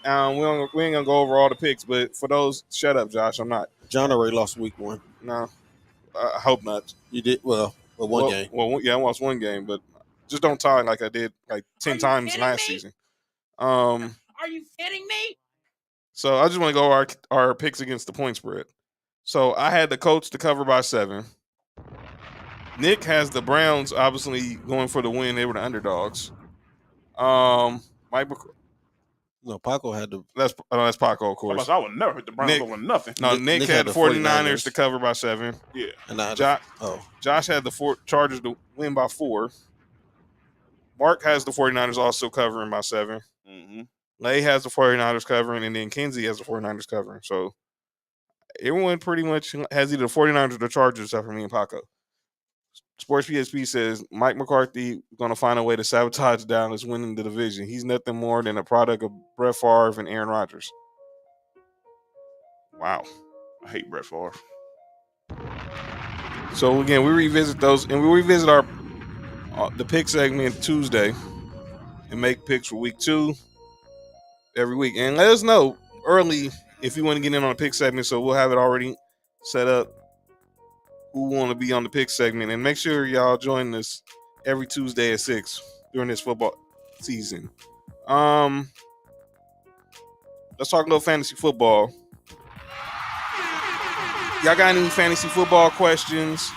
We ain't going to go over all the picks, but for those, shut up, Josh. I'm not. John already lost week 1. No, I hope not. You did? Well, one game. Well, yeah, I lost one game, but just don't tie like I did like 10 times last season. Are you kidding me? So I just want to go over our picks against the point spread. So I had the Colts to cover by 7. Nick has the Browns obviously going for the win. They were the underdogs. No, Paco had the. That's Paco, of course. I would never hit the Browns over nothing. No, Nick had the 49ers to cover by 7. Yeah. And Josh had the Chargers to win by 4. Mark has the 49ers also covering by 7. Mm-hmm. Lay has the 49ers covering, and then Kinsey has the 49ers covering. So everyone pretty much has either the 49ers or the Chargers except for me and Paco. Sports PSP says Mike McCarthy going to find a way to sabotage Dallas winning the division. He's nothing more than a product of Brett Favre and Aaron Rodgers. Wow. I hate Brett Favre. So, again, we revisit those, and we revisit our the pick segment Tuesday and make picks for week 2 every week. And let us know early if you want to get in on the pick segment, so we'll have it already set up. Who want to be on the pick segment, and make sure y'all join us every Tuesday at 6 during this football season. Let's talk a little fantasy football. Y'all got any fantasy football questions?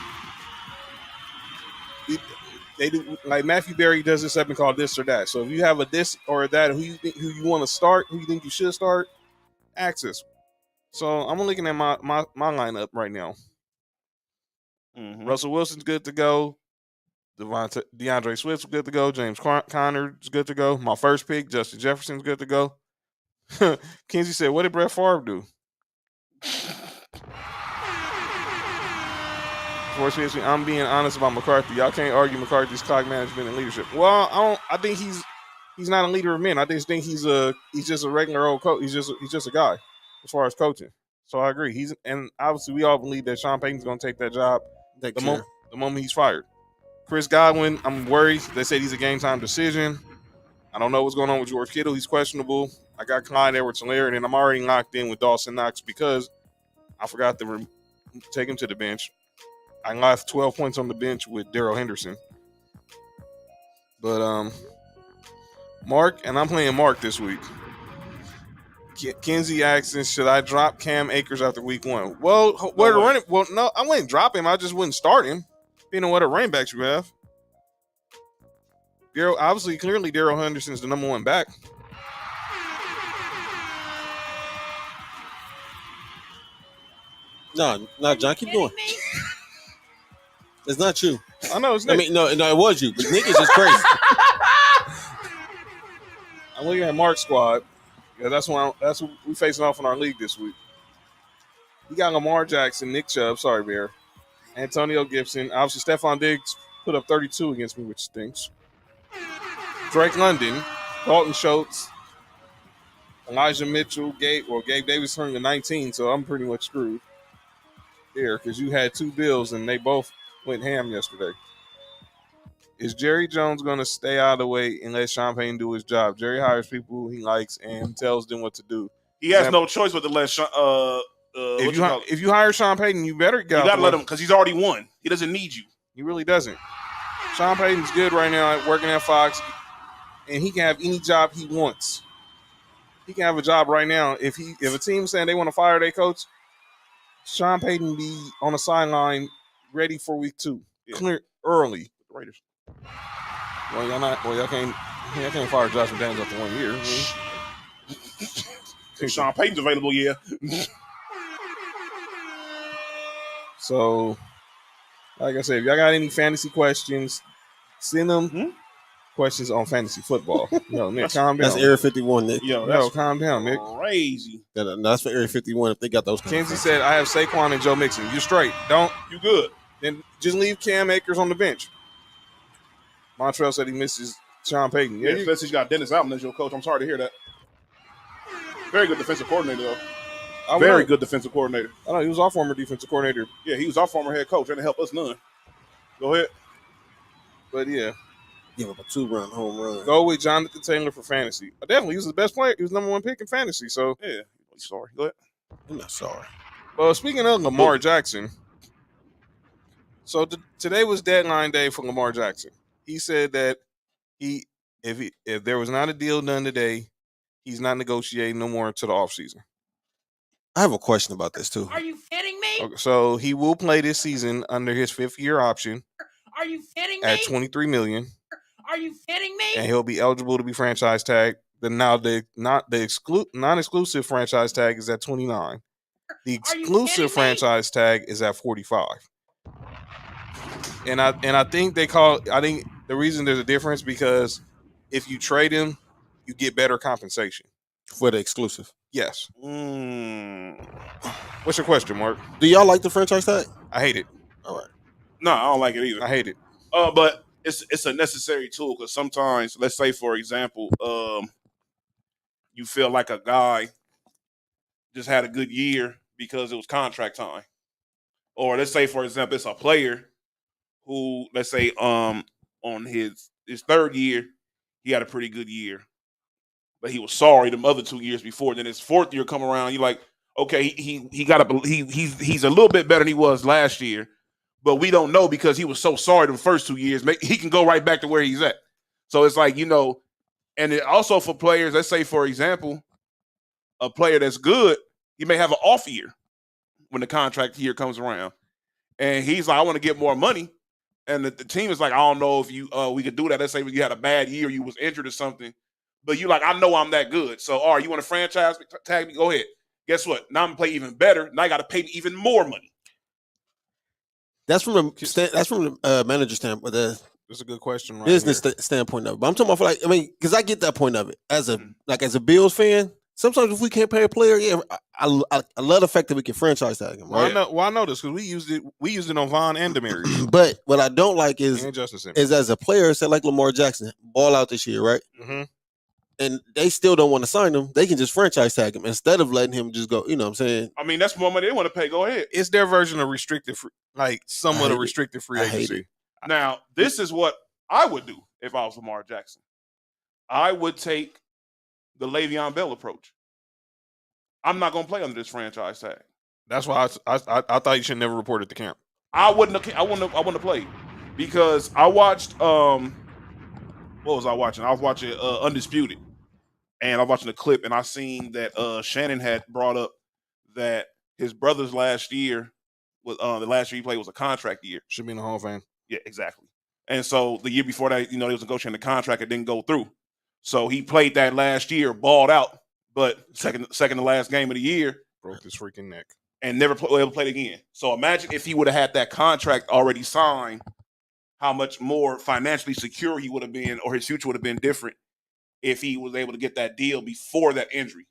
They do, like Matthew Berry does this segment called This or That. So if you have a this or that, who you want to start, who you think you should start, ask us. So I'm looking at my lineup right now. Mm-hmm. Russell Wilson's good to go. DeAndre Swift's good to go. James Conner's good to go. My first pick, Justin Jefferson's good to go. Kinsey said, what did Brett Favre do? I'm being honest about McCarthy. Y'all can't argue McCarthy's clock management and leadership. Well, I think he's not a leader of men. I just think he's just a regular old coach. He's just a guy as far as coaching. So I agree. And obviously we all believe that Sean Payton's going to take that job the moment he's fired. Chris Godwin, I'm worried. They said he's a game time decision. I don't know what's going on with George Kittle. He's questionable. I got Clyde Edwards-Helaire, and I'm already locked in with Dawson Knox because I forgot to take him to the bench. I left 12 points on the bench with Darrell Henderson. But Mark, and I'm playing Mark this week. Kenzie asking, should I drop Cam Akers after week 1? Well, where the running? Well, no, I wouldn't drop him. I just wouldn't start him. Depending on what running backs you have. Clearly, Darrell Henderson's the number 1 back. No, John, keep going. It's not you. I know it's Nick. I mean, no, it was you, but Nick is just crazy. I'm looking at Mark's squad. Yeah, that's what we facing off in our league this week. We got Lamar Jackson, Nick Chubb, sorry, Bear, Antonio Gibson. Obviously, Stephon Diggs put up 32 against me, which stinks. Drake London, Dalton Schultz, Elijah Mitchell, Gabe Davis turned to 19, so I'm pretty much screwed here because you had 2 Bills and they both went ham yesterday. Is Jerry Jones going to stay out of the way and let Sean Payton do his job? Jerry hires people he likes and tells them what to do. He has no choice but to let Sean. If you hire Sean Payton, you better get. You got to let him because he's already won. He doesn't need you. He really doesn't. Sean Payton's good right now at working at Fox, and he can have any job he wants. He can have a job right now. If a team's saying they want to fire their coach, Sean Payton be on the sideline ready for week 2, clear early. The Raiders. Well, y'all can't fire Josh McDaniels after 1 year. If Sean Payton's available, yeah. So, like I said, if y'all got any fantasy questions, send them questions on fantasy football. No, Nick, calm down. That's Area 51, Nick. Calm down, Nick. Crazy. That's for Area 51 if they got those. Kenzie said, I have Saquon and Joe Mixon. You straight. You good. Then just leave Cam Akers on the bench. Montrell said he misses Sean Payton. Yeah, especially he's got Dennis Allen as your coach. I'm sorry to hear that. Very good defensive coordinator, though. Very good defensive coordinator. I know, he was our former defensive coordinator. Yeah, he was our former head coach. Didn't help us none. Go ahead. But, yeah. Give up a 2-run home run. Go with Jonathan Taylor for fantasy. Definitely, he was the best player. He was number 1 pick in fantasy. So, yeah. Sorry. Go ahead. I'm not sorry. Well, speaking of Lamar Jackson, so today was deadline day for Lamar Jackson. He said that if there was not a deal done today, he's not negotiating no more until the offseason. I have a question about this too. Are you kidding me? Okay, so he will play this season under his 5th-year option. Are you kidding me? At $23 million. Are you kidding me? And he'll be eligible to be franchise tagged. The non-exclusive franchise tag is at 29. The exclusive franchise tag is at 45. And I think the reason there's a difference because if you trade him, you get better compensation. For the exclusive. Yes. What's your question, Mark? Do y'all like the franchise tag? I hate it. All right. No, I don't like it either. I hate it. But it's a necessary tool because sometimes, let's say for example, you feel like a guy just had a good year because it was contract time. Or let's say, for example, it's a player who, let's say, on his 3rd year, he had a pretty good year. But he was sorry the other 2 years before. Then his 4th year come around, you're like, okay, he's a little bit better than he was last year. But we don't know because he was so sorry the first 2 years. He can go right back to where he's at. So it's like, and it also for players, let's say, for example, a player that's good, he may have an off year when the contract year comes around. And he's like, I want to get more money. And the team is like, I don't know if we could do that. Let's say you had a bad year, you was injured or something. But you like, I know I'm that good. So, all right, you want to franchise tag me? Go ahead. Guess what? Now I'm going to play even better. Now I got to pay me even more money. That's from the manager standpoint. That's a good question, right? Business standpoint of it. But I'm talking about because I get that point of it as a Bills fan. Sometimes if we can't pay a player, I love the fact that we can franchise tag him. Right? I know this because we used it on Vaughn and Demary. But what I don't like is as a player, say like Lamar Jackson, ball out this year, right? Mm-hmm. And they still don't want to sign him. They can just franchise tag him instead of letting him just go. You know what I'm saying? I mean, that's more money they want to pay. Go ahead. It's their version of restricted, somewhat of restricted free agency. Now, this is what I would do if I was Lamar Jackson. I would take the Le'Veon Bell approach. I'm not going to play under this franchise tag. That's why I thought you should never report it to camp. I wouldn't have played because I watched what was I watching? I was watching Undisputed, and I was watching a clip, and I seen that Shannon had brought up that his brother's last year was the last year he played was a contract year. Should be in the Hall of Fame. Yeah, exactly. And so the year before that, they was negotiating the contract. It didn't go through. So he played that last year, balled out, but second to last game of the year, Broke his freaking neck. and never ever played again. So imagine if he would have had that contract already signed, how much more financially secure he would have been, or his future would have been different if he was able to get that deal before that injury.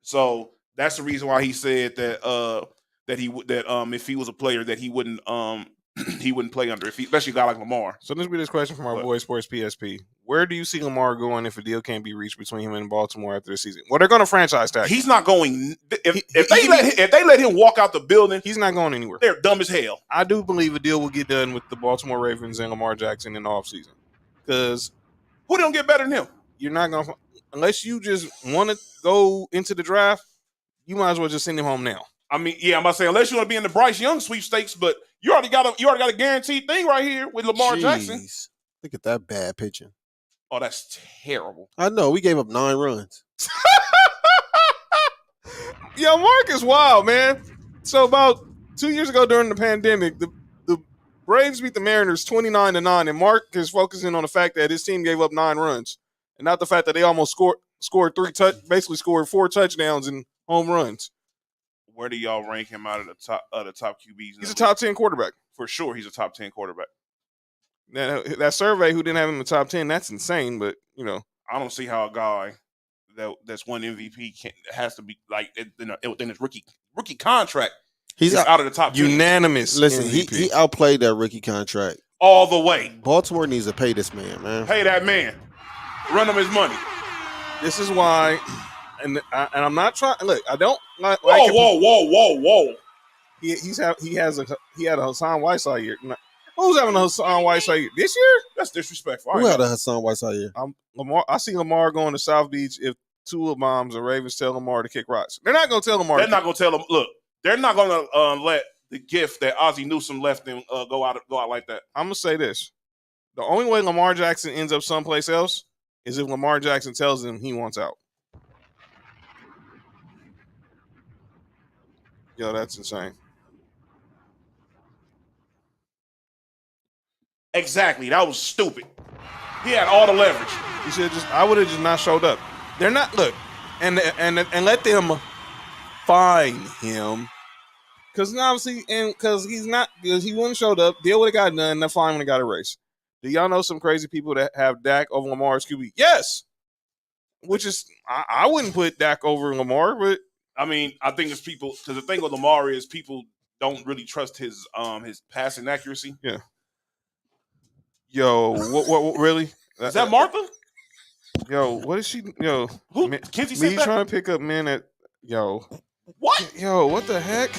So that's the reason why he said that if he was a player that he wouldn't he wouldn't play under, especially a guy like Lamar. So this will be this question from our boy Sports PSP. Where do you see Lamar going if a deal can't be reached between him and Baltimore after the season? Well, they're going to franchise tag him. He's not going. If they let him walk out the building, He's not going anywhere. they're dumb as hell. I do believe a deal will get done with the Baltimore Ravens and Lamar Jackson in the offseason. Because Who don't get better than him? you're not going to, unless you just want to go into the draft, you might as well just send him home now. I mean, yeah, I'm about to say unless you want to be in the Bryce Young sweepstakes, but you already got a guaranteed thing right here with Lamar Jackson. Jeez. Look at that bad pitching. Oh, that's terrible. I know. We gave up 9 runs. Yo, Mark is wild, man. So about 2 years ago during the pandemic, the Braves beat the Mariners 29-9, and Mark is focusing on the fact that his team gave up 9 runs, and not the fact that they almost scored 4 touchdowns and home runs. Where do y'all rank him out of the top QBs? He's a top 10 quarterback. For sure. He's a top 10 quarterback. Now, that survey who didn't have him in the top 10, that's insane, but I don't see how a guy that's won MVP has to be like within his rookie contract. He's out of the top 10. unanimous. Listen, MVP. he outplayed that rookie contract. All the way. Baltimore needs to pay this man. Pay that man. Run him his money. This is why, and I'm not trying. Look, I don't like. Whoa. He had a Hassan Whiteside year. Who's having a Hassan Whiteside year this year? That's disrespectful. Who had a Hassan Whiteside year? Lamar. I see Lamar going to South Beach if Tua bombs and Ravens tell Lamar to kick rocks. They're not going to tell Lamar. They're not going to tell him. Look, they're not going to let the gift that Ozzie Newsome left him go out like that. I'm gonna say this: the only way Lamar Jackson ends up someplace else is if Lamar Jackson tells him he wants out. Yo, that's insane. Exactly. That was stupid. He had all the leverage. He should I would have just not showed up. They're not and let them fine him. Because obviously, because he wouldn't showed up, deal would have got done, that fine would have got erased. Do y'all know some crazy people that have Dak over Lamar as QB? Yes. Which is I wouldn't put Dak over Lamar, but I mean, I think it's people, because the thing with Lamar is people don't really trust his passing accuracy. Yeah. Yo, what really? Is that Martha? Yo, what is she? Yo, who? Kenzie said me that? Trying to pick up men at what? Yo, what the heck?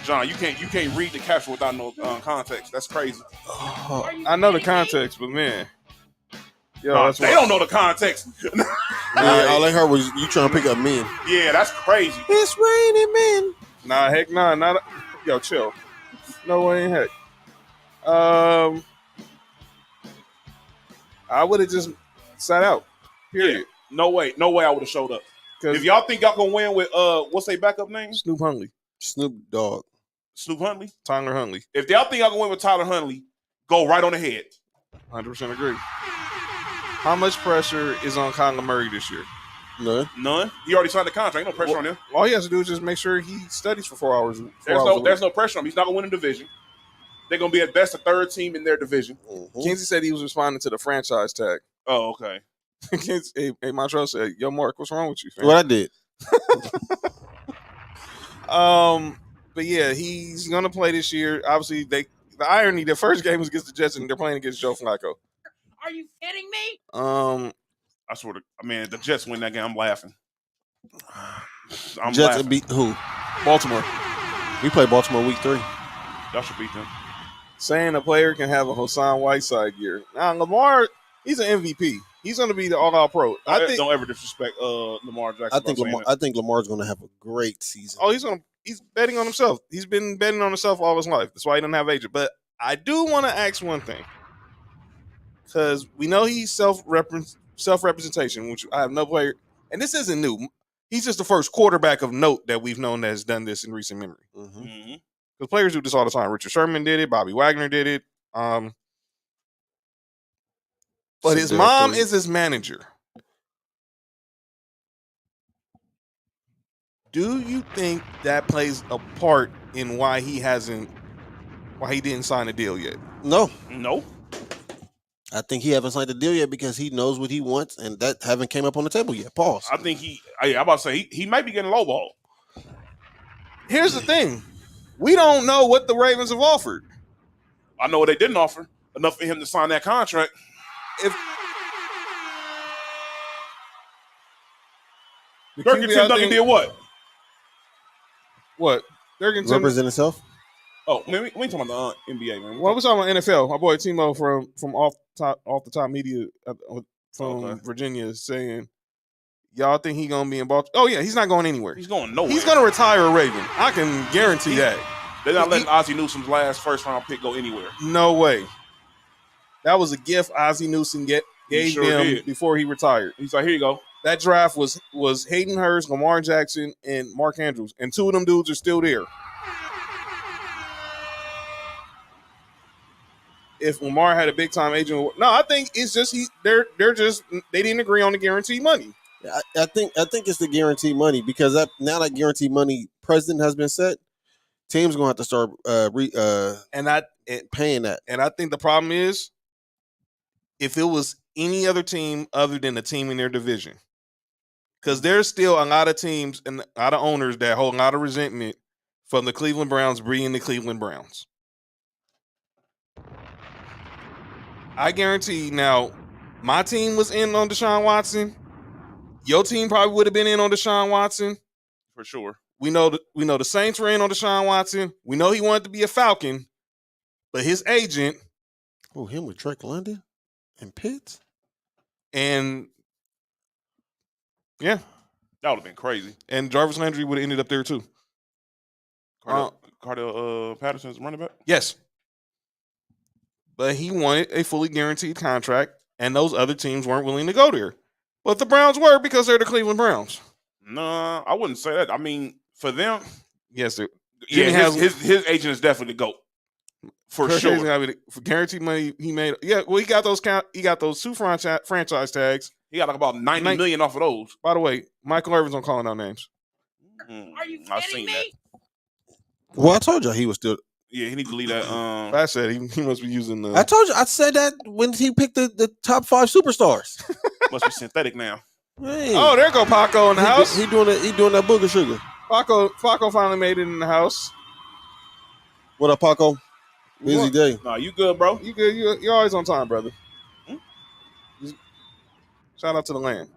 John, you can't read the caption without no context. That's crazy. Oh, I know the context, but man, yo, they don't know the context. Yeah, all I heard was you trying to pick up men. Yeah, that's crazy. It's raining men. Nah, heck, nah, not. Yo, chill. No way in heck. I would have just sat out. Period. Yeah, no way I would have showed up. If y'all think y'all gonna win with what's their backup name? Snoop Huntley. Snoop Dogg. Snoop Huntley? Tyler Huntley. If y'all think y'all gonna win with Tyler Huntley, go right on ahead. 100% agree. How much pressure is on Kyler Murray this year? None. He already signed the contract. Ain't no pressure on him. All he has to do is just make sure he studies for 4 hours. There's no pressure on him. He's not gonna win a division. They're gonna be at best a third team in their division. Mm-hmm. Kenzie said he was responding to the franchise tag. Oh, okay. Hey, Montreal said, "Yo, Mark, what's wrong with you, fam?" What I did. But yeah, he's gonna play this year. Obviously, the irony, their first game was against the Jets, and they're playing against Joe Flacco. Are you kidding me? I swear to, the Jets win that game. I'm laughing. Jets laughing. Beat who? Baltimore. We play Baltimore week 3. Y'all should beat them. Saying a player can have a Hassan Whiteside year. Now, Lamar, he's an MVP. He's going to be the all-out pro. Don't ever disrespect Lamar Jackson. I think Lamar's going to have a great season. Oh, he's betting on himself. He's been betting on himself all his life. That's why he doesn't have agent. But I do want to ask one thing. because we know he's self-representation, which I have no player, and this isn't new. He's just the first quarterback of note that we've known that has done this in recent memory. Because players do this all the time. Richard Sherman did it. Bobby Wagner did it. But his mom is his manager. Do you think that plays a part in why he didn't sign a deal yet? No. I think he haven't signed the deal yet because he knows what he wants, and that haven't came up on the table yet. Pause. I think I'm about to say he might be getting lowballed. Here's the thing. We don't know what the Ravens have offered. I know what they didn't offer. Enough for him to sign that contract. Dirk and Tim Duncan did what? What? Dirk and Tim represent himself? Oh, man, we ain't talking about the NBA, man. Well, we're talking about NFL. My boy Timo from off the top media from Virginia is saying, y'all think he gonna be in Baltimore? Oh yeah, he's not going anywhere. He's going nowhere. He's gonna retire a Raven. I can guarantee that. They're not letting Ozzie Newsome's last first-round pick go anywhere. No way. That was a gift Ozzie Newsome gave him before he retired. He's like, here you go. That draft was Hayden Hurst, Lamar Jackson, and Mark Andrews, and two of them dudes are still there. If Lamar had a big time agent, no, I think it's just they didn't agree on the guaranteed money. I think it's the guaranteed money because now that guaranteed money precedent has been set, teams gonna have to start paying that. And I think the problem is if it was any other team other than the team in their division, because there's still a lot of teams and a lot of owners that hold a lot of resentment from the Cleveland Browns being the Cleveland Browns. I guarantee now, my team was in on Deshaun Watson. Your team probably would have been in on Deshaun Watson. For sure. We know the Saints were in on Deshaun Watson. We know he wanted to be a Falcon, but his agent. Oh, him with Drake London and Pitts? And yeah. That would have been crazy. And Jarvis Landry would have ended up there too. Cardell Patterson's running back? Yes. But he wanted a fully guaranteed contract, and those other teams weren't willing to go there. But the Browns were because they're the Cleveland Browns. No, I wouldn't say that. I mean, for them, yes, his agent is definitely the GOAT. For sure. For guaranteed money, he made. Yeah, well, he got those two franchise tags. He got like about $90 million off of those. By the way, Michael Irvin's on calling out names. Are you kidding me? That. Well, I told you he was still. Yeah, he need to leave that. I said he must be using the. I told you. I said that when he picked the top 5 superstars. Must be synthetic now. Hey. Oh, there go Paco in the house. He doing that booger sugar. Paco finally made it in the house. What up, Paco? Busy day. Nah, you good, bro? You good? You're always on time, brother. Shout out to the land.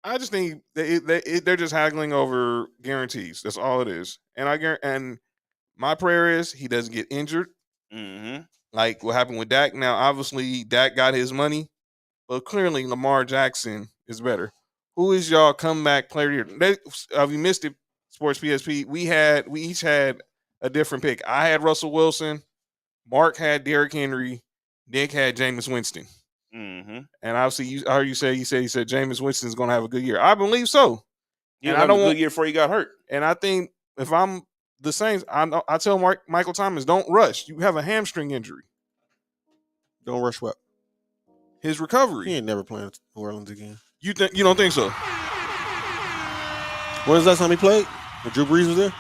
I just think they're just haggling over guarantees. That's all it is. And my prayer is he doesn't get injured. Mm-hmm. Like what happened with Dak. Now, obviously, Dak got his money, but clearly Lamar Jackson is better. Who is y'all comeback player here? We missed it, Sports PSP. We each had a different pick. I had Russell Wilson. Mark had Derrick Henry. Nick had Jameis Winston. Mm-hmm. And obviously, I heard you said Jameis Winston is going to have a good year. I believe so. And I don't want a good year before he got hurt. And I think if I'm the Saints, I tell Michael Thomas, don't rush. You have a hamstring injury. Don't rush what? His recovery. He ain't never playing New Orleans again. You don't think so? When was that time he played? When Drew Brees was there?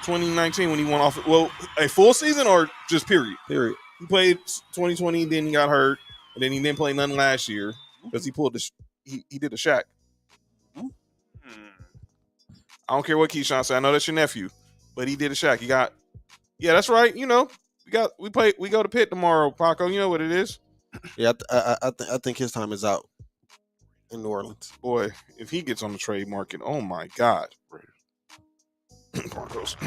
2019 when he went off. Well, a full season or just period? Period. He played 2020, then he got hurt, and then he didn't play none last year because he pulled he did a Shaq. I don't care what Keyshawn said. I know that's your nephew, but he did a Shaq. Yeah, that's right. We go to Pitt tomorrow, Paco. You know what it is. Yeah, I think his time is out in New Orleans. Boy, if he gets on the trade market, oh my God. Broncos.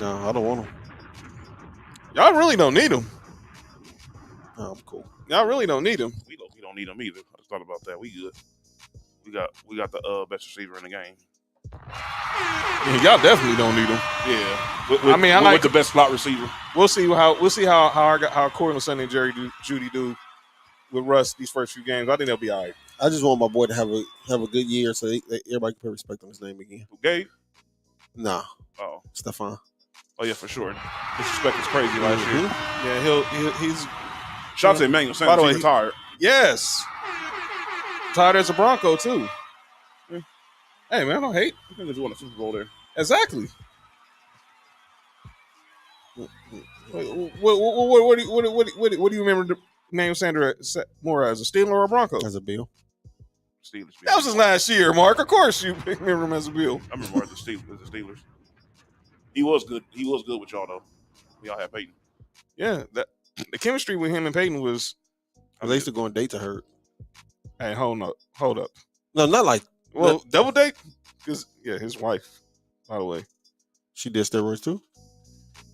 No, I don't want him. Y'all really don't need him. No, I'm cool. Y'all really don't need him. We don't need him either. I just thought about that. We good. We got the best receiver in the game. Yeah, y'all definitely don't need him. Yeah. With the best slot receiver. We'll see how Cortland Sutton and Jerry Judy do with Russ these first few games. I think they'll be all right. I just want my boy to have a good year so everybody can put respect on his name again. Who, Gabe? Nah. Oh. Stephon. Oh yeah, for sure. Disrespect was crazy last year. Yeah, he's. Shout out to Emmanuel Sanders. By the way, retired. Yes. Retired as a Bronco too. Yeah. Hey man, I don't hate. I think they won a Super Bowl there. Exactly. What do you remember the name Sanders more as, a Steeler or a Bronco? As a Bill. Steelers. That was his last year, Mark. Of course you remember him as a Bill. I remember the Steelers. He was good. He was good with y'all though. Y'all had Peyton. Yeah, the chemistry with him and Peyton was. They used to go on dates to her. Hey, hold up. No, not like. Double date? Because his wife. By the way, she did steroids too.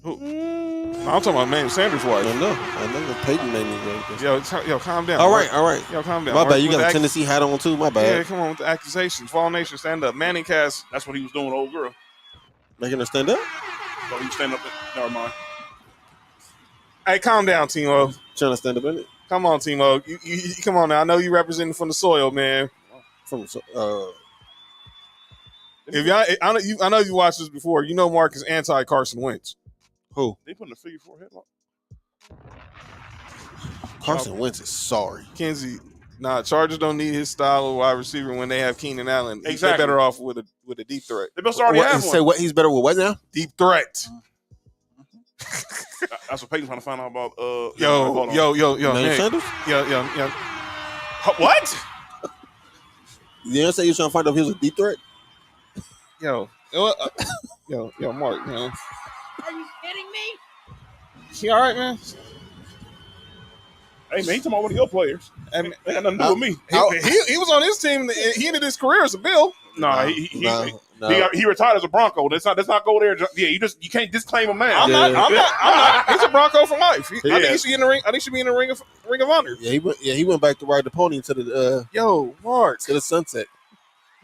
Who? I'm talking about Emmanuel Sanders' wife. I know that Peyton made me very. Yo, calm down. All right. Yo, calm down. My bad. You got a Tennessee hat on too. My bad. Yeah, come on with the accusations. Fall Nation, stand up. Manning Cast. That's what he was doing with old girl. Making her stand up. So he was standing up. Never mind. Hey, calm down, Timo. Trying to stand up in it. Come on, Timo. You come on now. I know you representing from the soil, man. If y'all, I know you watched this before. You know Mark is anti Carson Wentz. Who? They put in a figure 4 headlock. Carson Wentz is sorry. Kenzie, Chargers don't need his style of wide receiver when they have Keenan Allen. Exactly. They're better off with a deep threat. They must already have one. Say what? He's better with what now? Deep threat. That's what Peyton's trying to find out about. Yo, Emmanuel Sanders? Yo. What? You didn't say you was trying to find out if he was a deep threat? Yo, Mark, man. Are you kidding me? He all right, man? Hey, man, he talking about one of your players. They got nothing to do with me. He was on his team. He ended his career as a Bill. He retired as a Bronco. Let's not go there. Yeah, you can't disclaim him now. I'm not. He's a Bronco for life. I think he should be in the ring. I think he should be in the ring of honor. Yeah, he went back to ride the pony to the Mark, to the sunset.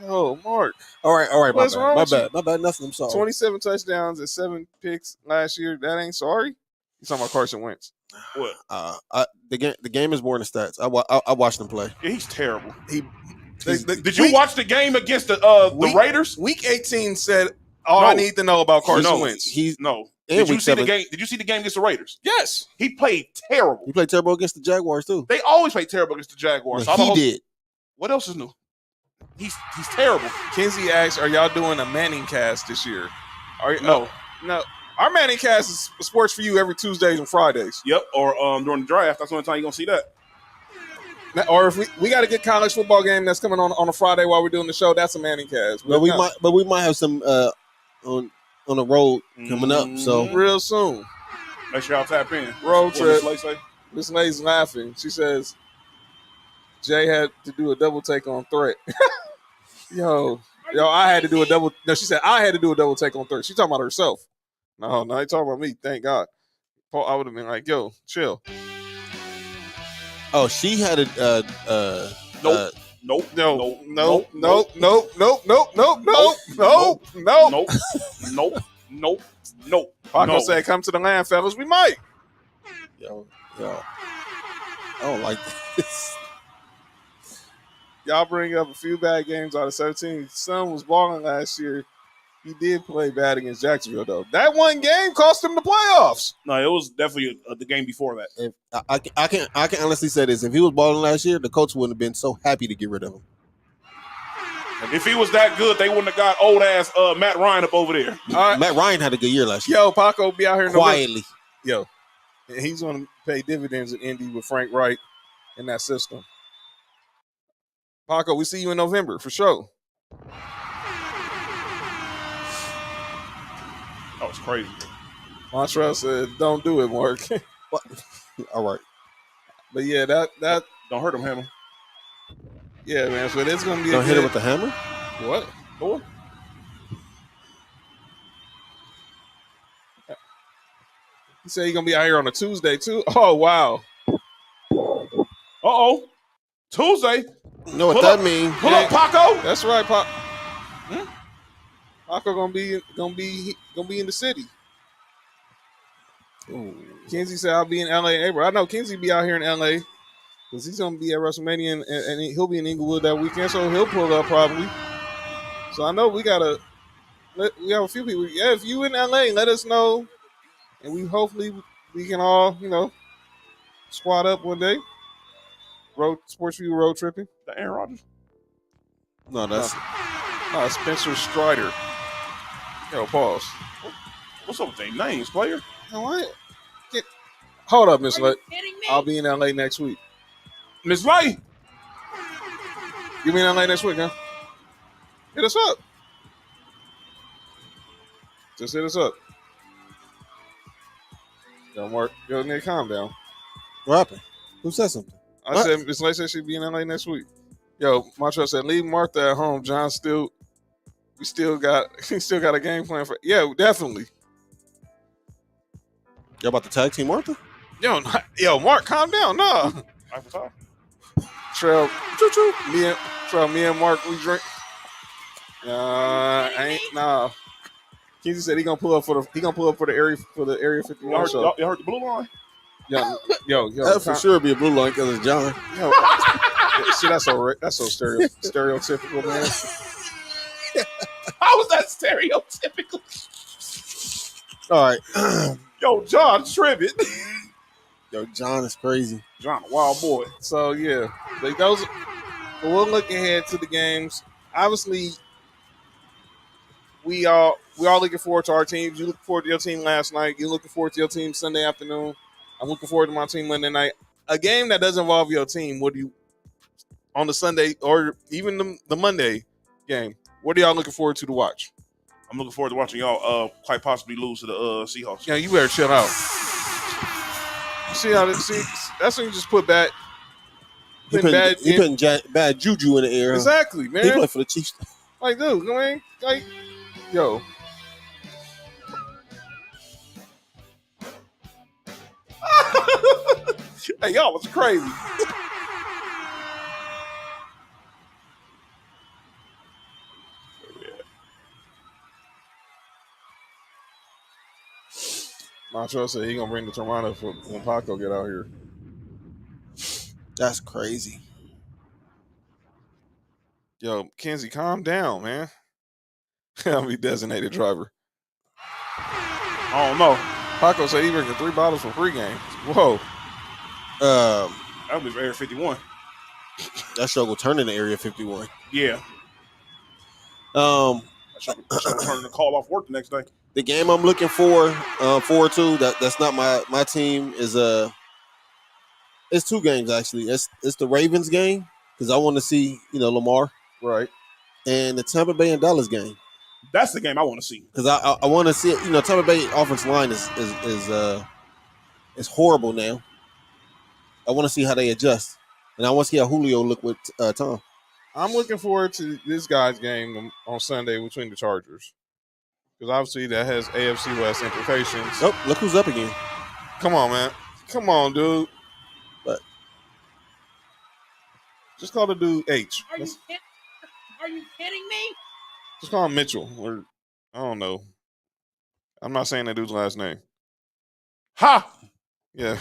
Yo, Mark. All right. What's wrong with you? My bad. Nothing. I'm sorry. 27 touchdowns and 7 picks last year. That ain't sorry. You talking about Carson Wentz? What? The game is more than the stats. I watched him play. Yeah, he's terrible. Did you watch the game against the Raiders? Week 18 said all I need to know about Carson Wentz. Did you see the game? Did you see the game against the Raiders? Yes. He played terrible. He played terrible against the Jaguars too. They always play terrible against the Jaguars. No, he did. What else is new? He's terrible. Kenzie asks, "Are y'all doing a Manning cast this year?" No. Our Manning cast is sports for you every Tuesdays and Fridays. Yep. Or during the draft. That's the only time you're gonna see that. Or if we got a good college football game that's coming on a Friday while we're doing the show, that's a Manning cast. But we might have some on the road coming up. So real soon. Make sure y'all tap in. Road trip. What This lady's laughing. She says Jay had to do a double take on threat. Yo, I had to do a double. No, she said I had to do a double take on threat. She talking about herself. No, they talking about me. Thank God. Paul, I would have been like, yo, chill. Oh, she had a Nope. Paco said, come to the land, fellas. We might. Yo. I don't like this. Y'all bring up a few bad games out of 17. Son was balling last year. He did play bad against Jacksonville, though. That one game cost him the playoffs. No, it was definitely the game before that. If I can honestly say this: if he was balling last year, the coach wouldn't have been so happy to get rid of him. If he was that good, they wouldn't have got old ass Matt Ryan up over there. All right. Matt Ryan had a good year last year. Yo, Paco be out here quietly. Yo, and he's going to pay dividends at Indy with Frank Wright in that system. Paco, we see you in November for sure. That was crazy. Montreal said, "Don't do it, Mark." All right, but yeah, that don't hurt him, Hammer. Yeah, man. So it's gonna be. Don't hit it with the hammer. What? Boy? He said he's gonna be out here on a Tuesday too. Oh wow. Tuesday. You know what that means? Pull up, Paco. That's right, Pop. Paco gonna be in the city. Ooh. Kenzie said I'll be in LA in April. I know Kenzie be out here in LA because he's gonna be at WrestleMania and he'll be in Inglewood that weekend, so he'll pull up probably. So I know we have a few people. Yeah, if you in LA, let us know, and we can all squad up one day. Sports View road tripping. The Aaron Rodgers. No, that's Spencer Strider. Yo, pause. What's up with their names, player? What? Hold up, Miss Are Lett. you kidding me? I'll be in LA next week. Miss Lay. You be in LA next week, huh? Hit us up. Just hit us up. Yo, Mark. Yo, Nick, calm down. what happened. Who said something? I What? said Miss Lay said she'd be in LA next week. Yo, Montreal said leave Martha at home. John we still got a game plan for. Yeah, definitely. Y'all about to tag team Martha? Yo, Mark, calm down. No, Michael Todd. Trail, me and Mark, we drink. Nah. Kenzie said he gonna pull up for the area 51 Y'all show. heard the blue line? Yo, That for sure be a blue line because it's John. Yo, see, that's so stereotypical, man. How was that stereotypical? All right. Yo, John Tribbett. Yo, John is crazy. John, a wild boy. So yeah, like those. We'll look ahead to the games. Obviously, we all looking forward to our teams. You looking forward to your team last night. You looking forward to your team Sunday afternoon. I'm looking forward to my team Monday night. A game that doesn't involve your team. What do you on the Sunday or even the Monday game? What are y'all looking forward to watch? I'm looking forward to watching y'all quite possibly lose to the Seahawks. Yeah, you better chill out. That's when you just put bad. He putting bad juju in the air. Exactly, man. He played for the Chiefs. Like, dude, I mean, like, yo. Hey, y'all was crazy. Montreal said he gonna bring the Toronto for when Paco get out here. That's crazy. Yo, Kenzie, calm down, man. I'll be designated driver. I don't know. Paco said he bringing 3 bottles for pregame. Whoa. That was Area 51. That show will turn into Area 51. Yeah. That show turn the call off work the next day. The game I'm looking forward to. That's not my team. Is it's 2 games actually. It's the Ravens game because I want to see Lamar, right, and the Tampa Bay and Dallas game. That's the game I want to see because I want to see Tampa Bay offensive line is horrible now. I want to see how they adjust, and I want to see how Julio look with Tom. I'm looking forward to this guy's game on Sunday between the Chargers. Because obviously that has AFC West implications. Oh, look who's up again. Come on, man. Come on, dude. But just call the dude H. Are you kidding me? Just call him Mitchell. Or I don't know. I'm not saying that dude's last name. Ha! Yeah.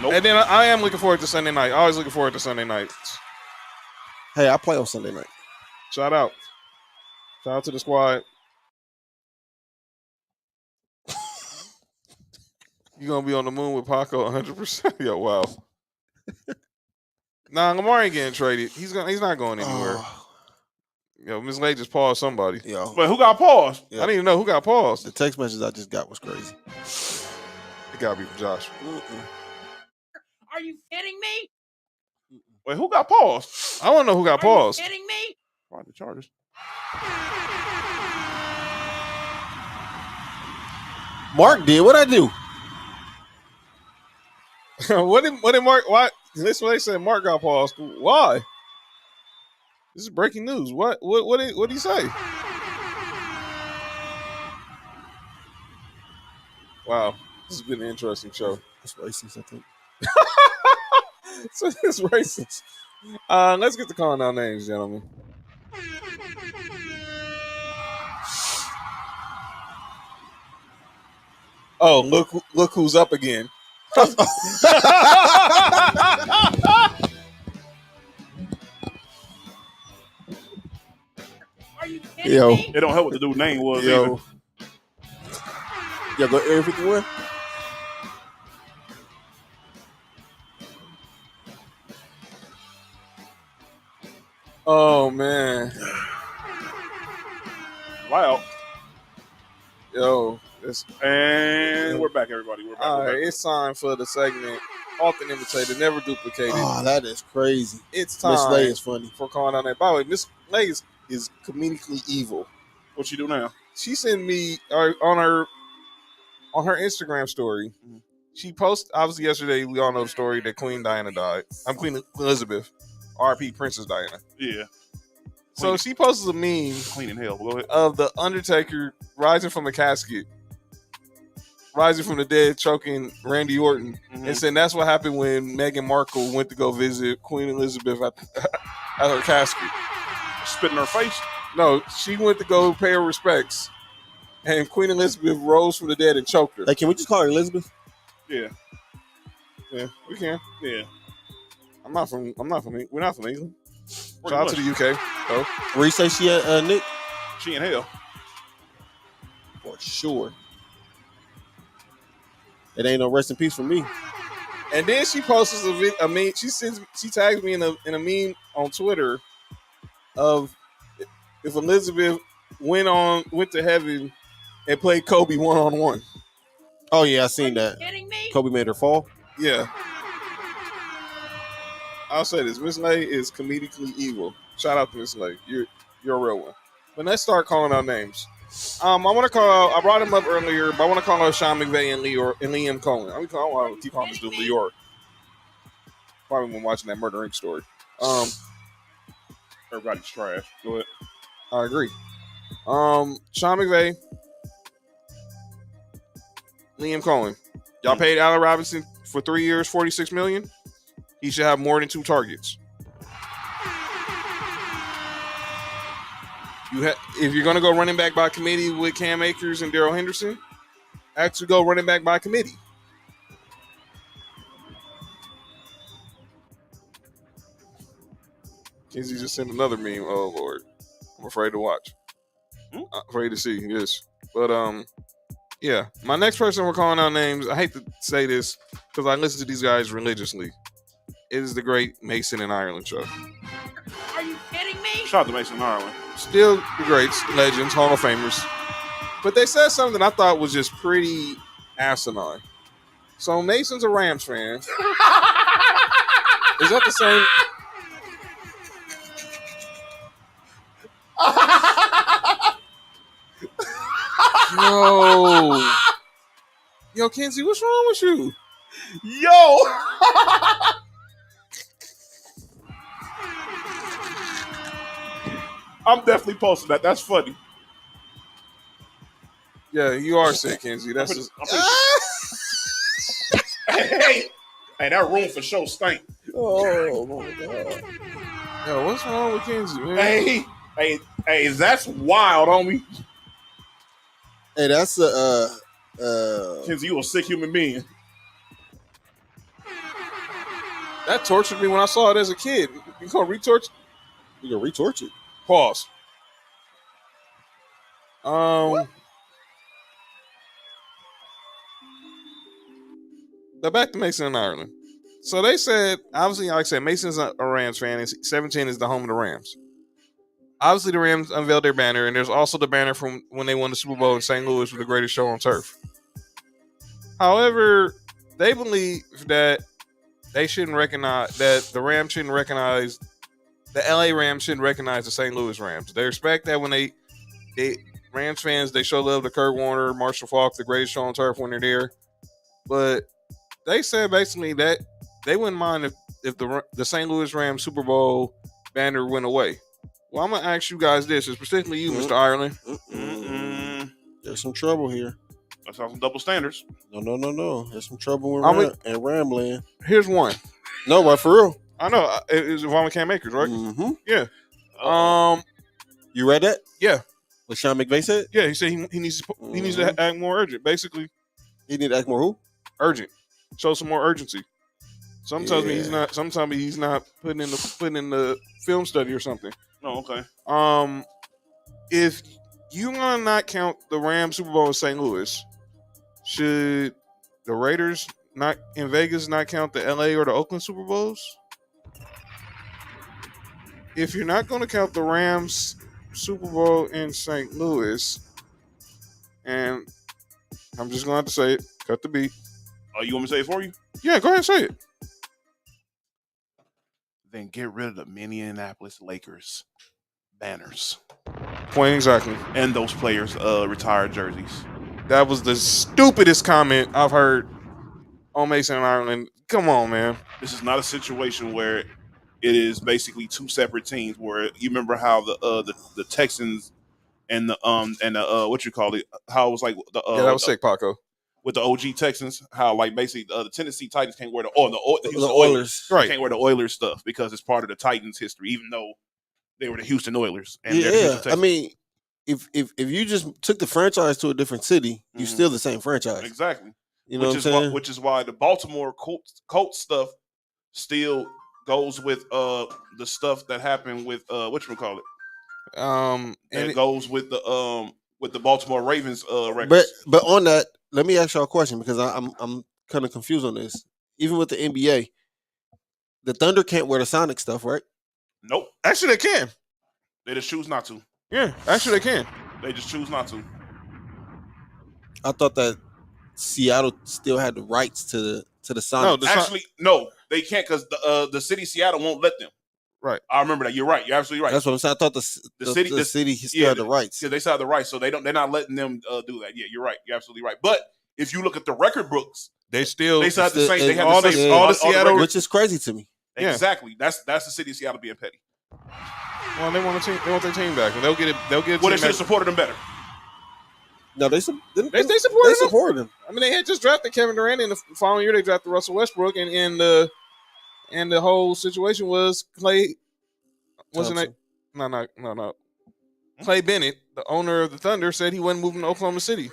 Nope. And then I am looking forward to Sunday night. Always looking forward to Sunday nights. Hey, I play on Sunday night. Shout out to the squad. You're going to be on the moon with Paco 100%. Yo, wow. Nah, Lamar ain't getting traded. He's not going anywhere. Yo, Miss Lay just paused somebody. Yo. But who got paused? I didn't even know who got paused. The text message I just got was crazy. It got to be from Josh. Are you kidding me? Wait, who got paused? I want to know who got paused. Are you kidding me? Probably the Chargers. Mark did. What'd I do? What did Mark? Why? This is what they said. Mark got paused. Why? This is breaking news. What did he say? Wow, this has been an interesting show. It's racist, I think. So it's racist. Let's get to calling out names, gentlemen. Oh, look who's up again. Are you kidding Yo. me? It don't help what the dude's name was Yo. either. Y'all go Area 51? Oh man. Wow. Yo, it's And we're back, everybody. We're back. all We're right. back. It's time for the segment. Often imitated, never duplicated. Oh, that is crazy. It's Miss time Lay is funny. for calling out name. By the way, Miss Lay is comedically evil. What you do now? She sent me on her Instagram story. Mhm. She posted obviously yesterday. We all know the story that Queen Diana died. I'm Queen Elizabeth, R.P. Princess Diana. Yeah. So Queen- she posted a meme Clean in hell. Go ahead. of the Undertaker rising from a casket, rising from the dead, choking Randy Orton, and saying that's what happened when Meghan Markle went to go visit Queen Elizabeth at her casket. Spit in her face. No, she went to go pay her respects, and Queen Elizabeth rose from the dead and choked her. Hey, can we just call her Elizabeth? Yeah. Yeah, we can. Yeah. We're not from England. Pretty Shout out much. to the UK, though. Where you say she at, Nick? She in hell. For sure. It ain't no rest in peace for me. And then she posts a meme. She tags me in a meme on Twitter of if Elizabeth went to heaven and played Kobe 1-on-1. Oh, yeah, I Are seen you that. kidding me? Kobe made her fall. Yeah. I'll say this. Miss Lay is comedically evil. Shout out to Miss Lay. You're a real one. But let's start calling out names. I want to call out, I brought him up earlier, but I want to call out Sean McVay and Liam Cohen. I want to keep calling this dude New York. Probably when watching that Murder Inc. story. Everybody's trash. Go ahead. I agree. Sean McVay, Liam Cohen. Y'all paid Allen Robinson for 3 years, $46 million. He should have more than 2 targets. If you're going to go running back by committee with Cam Akers and Darrell Henderson, actually go running back by committee. Kinsey just sent another meme. Oh Lord, I'm afraid to watch. I'm afraid to see this, but yeah. My next person we're calling out names. I hate to say this because I listen to these guys religiously. It is the great Mason and Ireland show. Are you kidding me? Shout out to Mason Ireland. Still the greats, legends, Hall of Famers. But they said something I thought was just pretty asinine. So Mason's a Rams fan. Is that the same? Yo, Kenzie, what's wrong with you? Yo! I'm definitely posting that. That's funny. Yeah, you are sick, Kenzie. That's just, Hey, that room for show stank. Oh, my God. yo, what's wrong with Kenzie, man? Hey, that's wild, homie. Hey, that's Kenzie, you a sick human being. That tortured me when I saw it as a kid. You gonna retorture? you gonna retort it. Pause. But back to Mason and Ireland. So they said, obviously, like I said, Mason's a Rams fan, and 17 is the home of the Rams. Obviously, the Rams unveiled their banner, and there's also the banner from when they won the Super Bowl in St. Louis with the greatest show on turf. However, they believe that they shouldn't recognize that the Rams shouldn't recognize the LA Rams shouldn't recognize the St. Louis Rams. They respect that when they Rams fans, they show love to Kurt Warner, Marshall Faulk, the greatest show on turf when they're there. But they said basically that they wouldn't mind if the St. Louis Rams Super Bowl banner went away. Well, I'm gonna ask you guys this, particularly you, Mr. Ireland. There's some trouble here. That's some double standards. No. There's some trouble in Ramland. Here's one. No, but for real. I know. It's Obama Cam Akers, right? Mm-hmm. Yeah. You read that? Yeah. What Sean McVay said? Yeah. He said he needs to act more urgent. Basically, He need to act more who? urgent. Show some more urgency. Some tells me he's Yeah. not. Sometimes he's not putting in the film study or something. Oh, okay. If you want to not count the Rams Super Bowl in St. Louis, should the Raiders not in Vegas not count the LA or the Oakland Super Bowls? If you're not going to count the Rams Super Bowl in St. Louis, and I'm just going to have to say it, cut the beat. Oh, you want me to say it for you? Yeah, go ahead and say it. Then get rid of the Minneapolis Lakers banners Point exactly. and those players' retired jerseys. That was the stupidest comment I've heard on Mason Ireland. Come on, man. This is not a situation where it is basically two separate teams. Where you remember how the Texans and the what you call it, how it was like the Yeah, that was sick, Paco. with the OG Texans, how like basically the Tennessee Titans can't wear the Houston Oilers. Right. can't wear the Oilers stuff because it's part of the Titans' history, even though they were the Houston Oilers. And they're the Houston Yeah, Texans. I mean, if you just took the franchise to a different city, you're Mhm. still the same franchise. Exactly. You know what I'm saying? Which is why the Baltimore Colts stuff still goes with the stuff that happened with whatchamacallit. And It goes with the Baltimore Ravens records. But on that, let me ask y'all a question because I'm kind of confused on this. Even with the NBA, the Thunder can't wear the Sonic stuff, right? Nope. actually, they can. They just choose not to. Yeah, actually, they can. They just choose not to. I thought that Seattle still had the rights to the Sonic. No, they can't because the city of Seattle won't let them. Right. I remember that. You're right. You're absolutely right. That's what I'm saying. I thought the city still had the rights. Yeah, they still have the rights, so they're not letting them do that. Yeah, you're right. You're absolutely right. But if you look at the record books, They still they still have the same. They have all the the- same. all the all Seattle- records. Which is crazy to me. Yeah. Exactly. That's the city of Seattle being petty. Well, they want their team back, and they'll get it. They'll get. Well, they team should have back. supported them better. No, they They supported they him. supported him. I mean, they had just drafted Kevin Durant, and the following year they drafted Russell Westbrook, and the whole situation was Clay. Wasn't it? No. Clay Bennett, the owner of the Thunder, said he wasn't moving to Oklahoma City,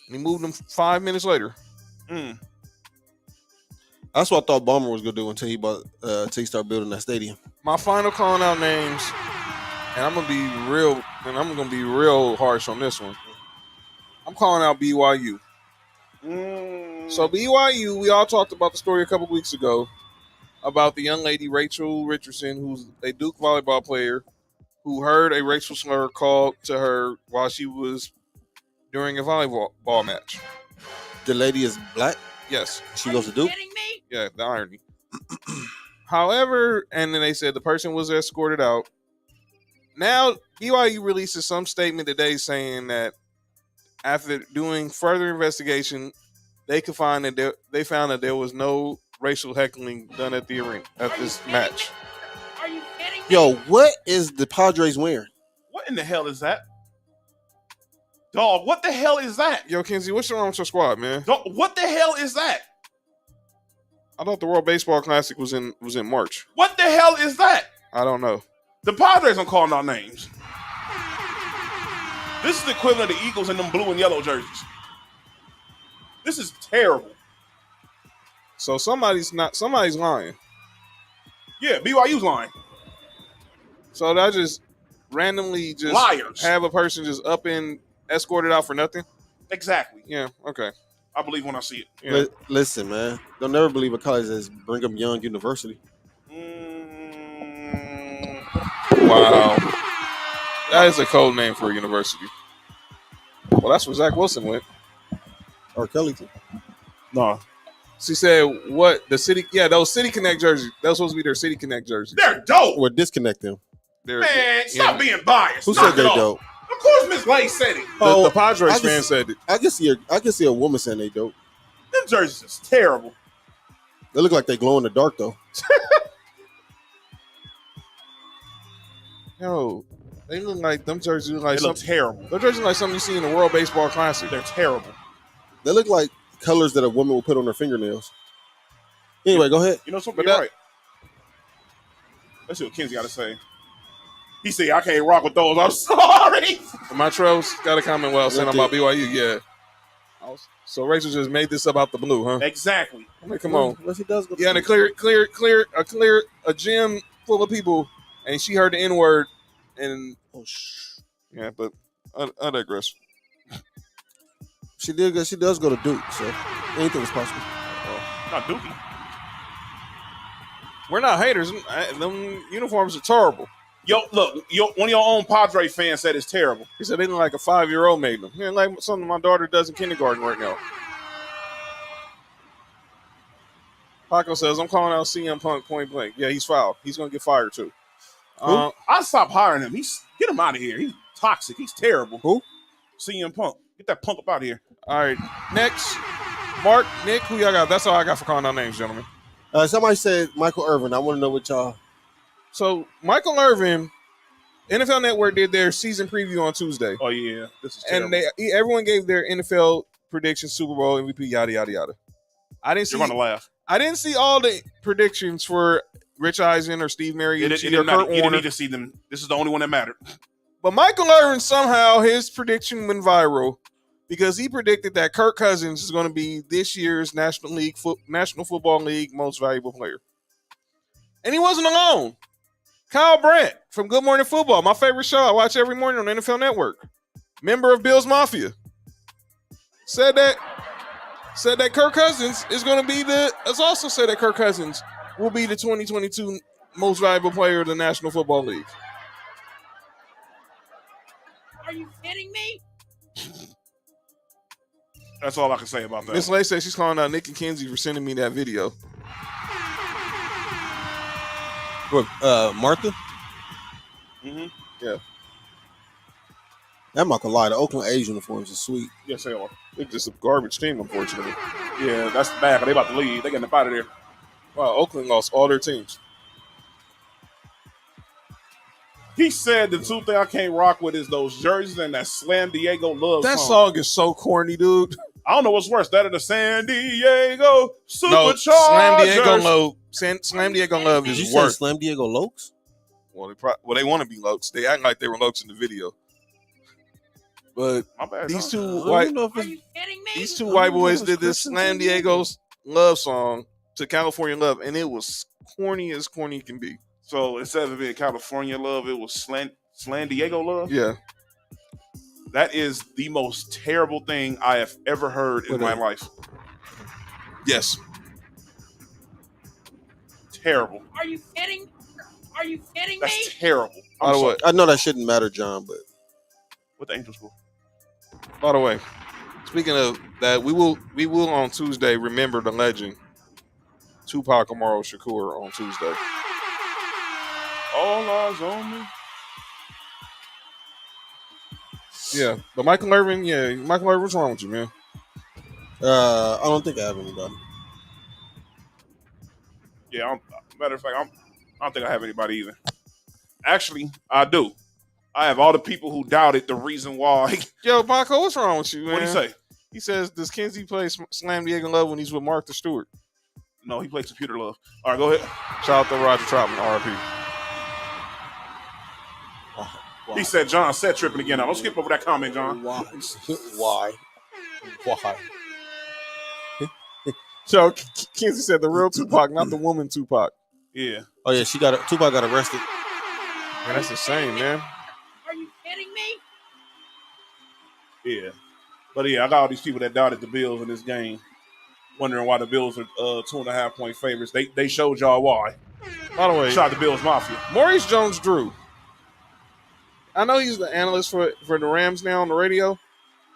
and he moved them 5 minutes later. That's what I thought Ballmer was gonna do until he started building that stadium. My final calling out names, and I'm gonna be real harsh on this one. I'm calling out BYU. So BYU, we all talked about the story a couple weeks ago about the young lady Rachel Richardson, who's a Duke volleyball player, who heard a racial slur called to her while she was during a volleyball match. The lady is black. Yes. She goes to Duke. Kidding me? Yeah, the irony. However, and then they said the person was escorted out. Now, BYU releases some statement today saying that after doing further investigation, they found that there was no racial heckling done at the arena at this match. Are you kidding me? Yo, what is the Padres wearing? What in the hell is that? Dog, what the hell is that? Yo, Kenzie, what's wrong with your squad, man? Dog, what the hell is that? I thought the World Baseball Classic was in March. What the hell is that? I don't know. The Padres don't call out names. This is the equivalent of the Eagles in them blue and yellow jerseys. This is terrible. So somebody's lying. Yeah, BYU's lying. So that just randomly just Liars. have a person just up and escorted out for nothing. Exactly. Yeah. Okay. I believe when I see it. Yeah. Listen, man. Don't never believe a college as Brigham Young University. Wow. That is a code name for a university. Well, that's where Zach Wilson went. Or Kelly too. No. She said, "What the city? Yeah, those City Connect jerseys. That was supposed to be their City Connect jerseys. They're dope. Or disconnect them. Man, stop being biased. Who Knock said they it off. dope? Of course, Miss Lay said it. The Padres I fan can- said it. I can see a woman saying they dope. Them jerseys is terrible. They look like they glow in the dark though. Yo, they look like them jerseys look like They look something. terrible. Them jerseys look like something you see in the World Baseball Classic. They're terrible. They look like colors that a woman will put on her fingernails. Anyway, go ahead. You know something? But You're that- right. Let's see what Kenzie got to say. He said, I can't rock with those. I'm sorry. Montrose got a comment well saying about BYU. Yeah. So Rachel just made this about the blue, huh? Exactly. I mean, come on. Unless he does go. Yeah, and a gym full of people, and she heard the N word, and yeah, but I digress. She does go to Duke, so anything is possible. Not Dookie. We're not haters. Them uniforms are terrible. Yo, look, one of your own Padre fans said it's terrible. He said they look like a 5-year-old made them. Yeah, like something my daughter does in kindergarten right now. Paco says, I'm calling out CM Punk point blank. Yeah, he's fouled. He's going to get fired too. I stopped hiring him. Get him out of here. He's toxic. He's terrible. Who? CM Punk. Get that punk up out of here. All right, next. Mark, Nick, who y'all got? That's all I got for calling out names, gentlemen. Somebody said Michael Irvin. I want to know what y'all. So Michael Irvin, NFL Network did their season preview on Tuesday. Oh yeah, this is terrible. And everyone gave their NFL predictions, Super Bowl MVP, yada yada yada. You're gonna laugh. I didn't see all the predictions for Rich Eisen or Steve Mariucci or Kurt Warner. You didn't need to see them. This is the only one that mattered. But Michael Irvin, somehow his prediction went viral because he predicted that Kirk Cousins is going to be this year's National Football League most valuable player. And he wasn't alone. Kyle Brandt from Good Morning Football, my favorite show I watch every morning on NFL Network, member of Bills Mafia, said that Kirk Cousins is going to be also said that Kirk Cousins will be the 2022 most valuable player of the National Football League. Are you kidding me? That's all I can say about that. Miss Lay says she's calling out Nick and Kenzie for sending me that video. What, Martha? Mm-hmm. Yeah. I'm not gonna lie, the Oakland A's uniforms are sweet. Yes, they are. It's just a garbage team, unfortunately. Yeah, that's bad. They about to leave. They getting up out of there. Wow, Oakland lost all their teams. He said the two thing I can't rock with is those jerseys and that Slam Diego Love That song. song is so corny, dude. I don't know what's worse, that or the San Diego Superchargers. No, Slam Diego Love Did you is say worse. Slam Diego Lokes? Well, they want to be Lokes. They act like they were Lokes in the video. But My bad, these no. two Are white you kidding me? these two white boys did this Slam Diego's Love song to California Love, and it was corny as corny can be. So instead of it being California Love, it was Slam Diego Love? Yeah. That is the most terrible thing I have ever heard in my life. Yes. Terrible. Are you kidding? Are you kidding me? That's terrible. By the way, I know that shouldn't matter, John, but What the Angels for? By the way, speaking of that, we will on Tuesday remember the legend Tupac Amaru Shakur on Tuesday. All eyes on me. Yeah, but Michael Irvin, what's wrong with you, man? I don't think I have anybody. Yeah, matter of fact, I don't think I have anybody either. Actually, I do. I have all the people who doubted the reason why. Yo, Paco, what's wrong with you, man? What'd he say? He says, does Kenzie play Slam Diego Love when he's with Martha Stewart? No, he plays Computer Love. All right, go ahead. Shout out to Roger Troutman, RIP. He said John set tripping again. I'm gonna skip over that comment, John. Why? So Kenzie said the real Tupac, not the woman Tupac. Yeah. Oh yeah, Tupac got arrested. Man, that's the same, man. Are you kidding me? Yeah. But yeah, I got all these people that doubted the Bills in this game, wondering why the Bills are 2.5 point favorites. They showed y'all why. By the way, Shout out to Bills Mafia. Maurice Jones-Drew. I know he's the analyst for the Rams now on the radio.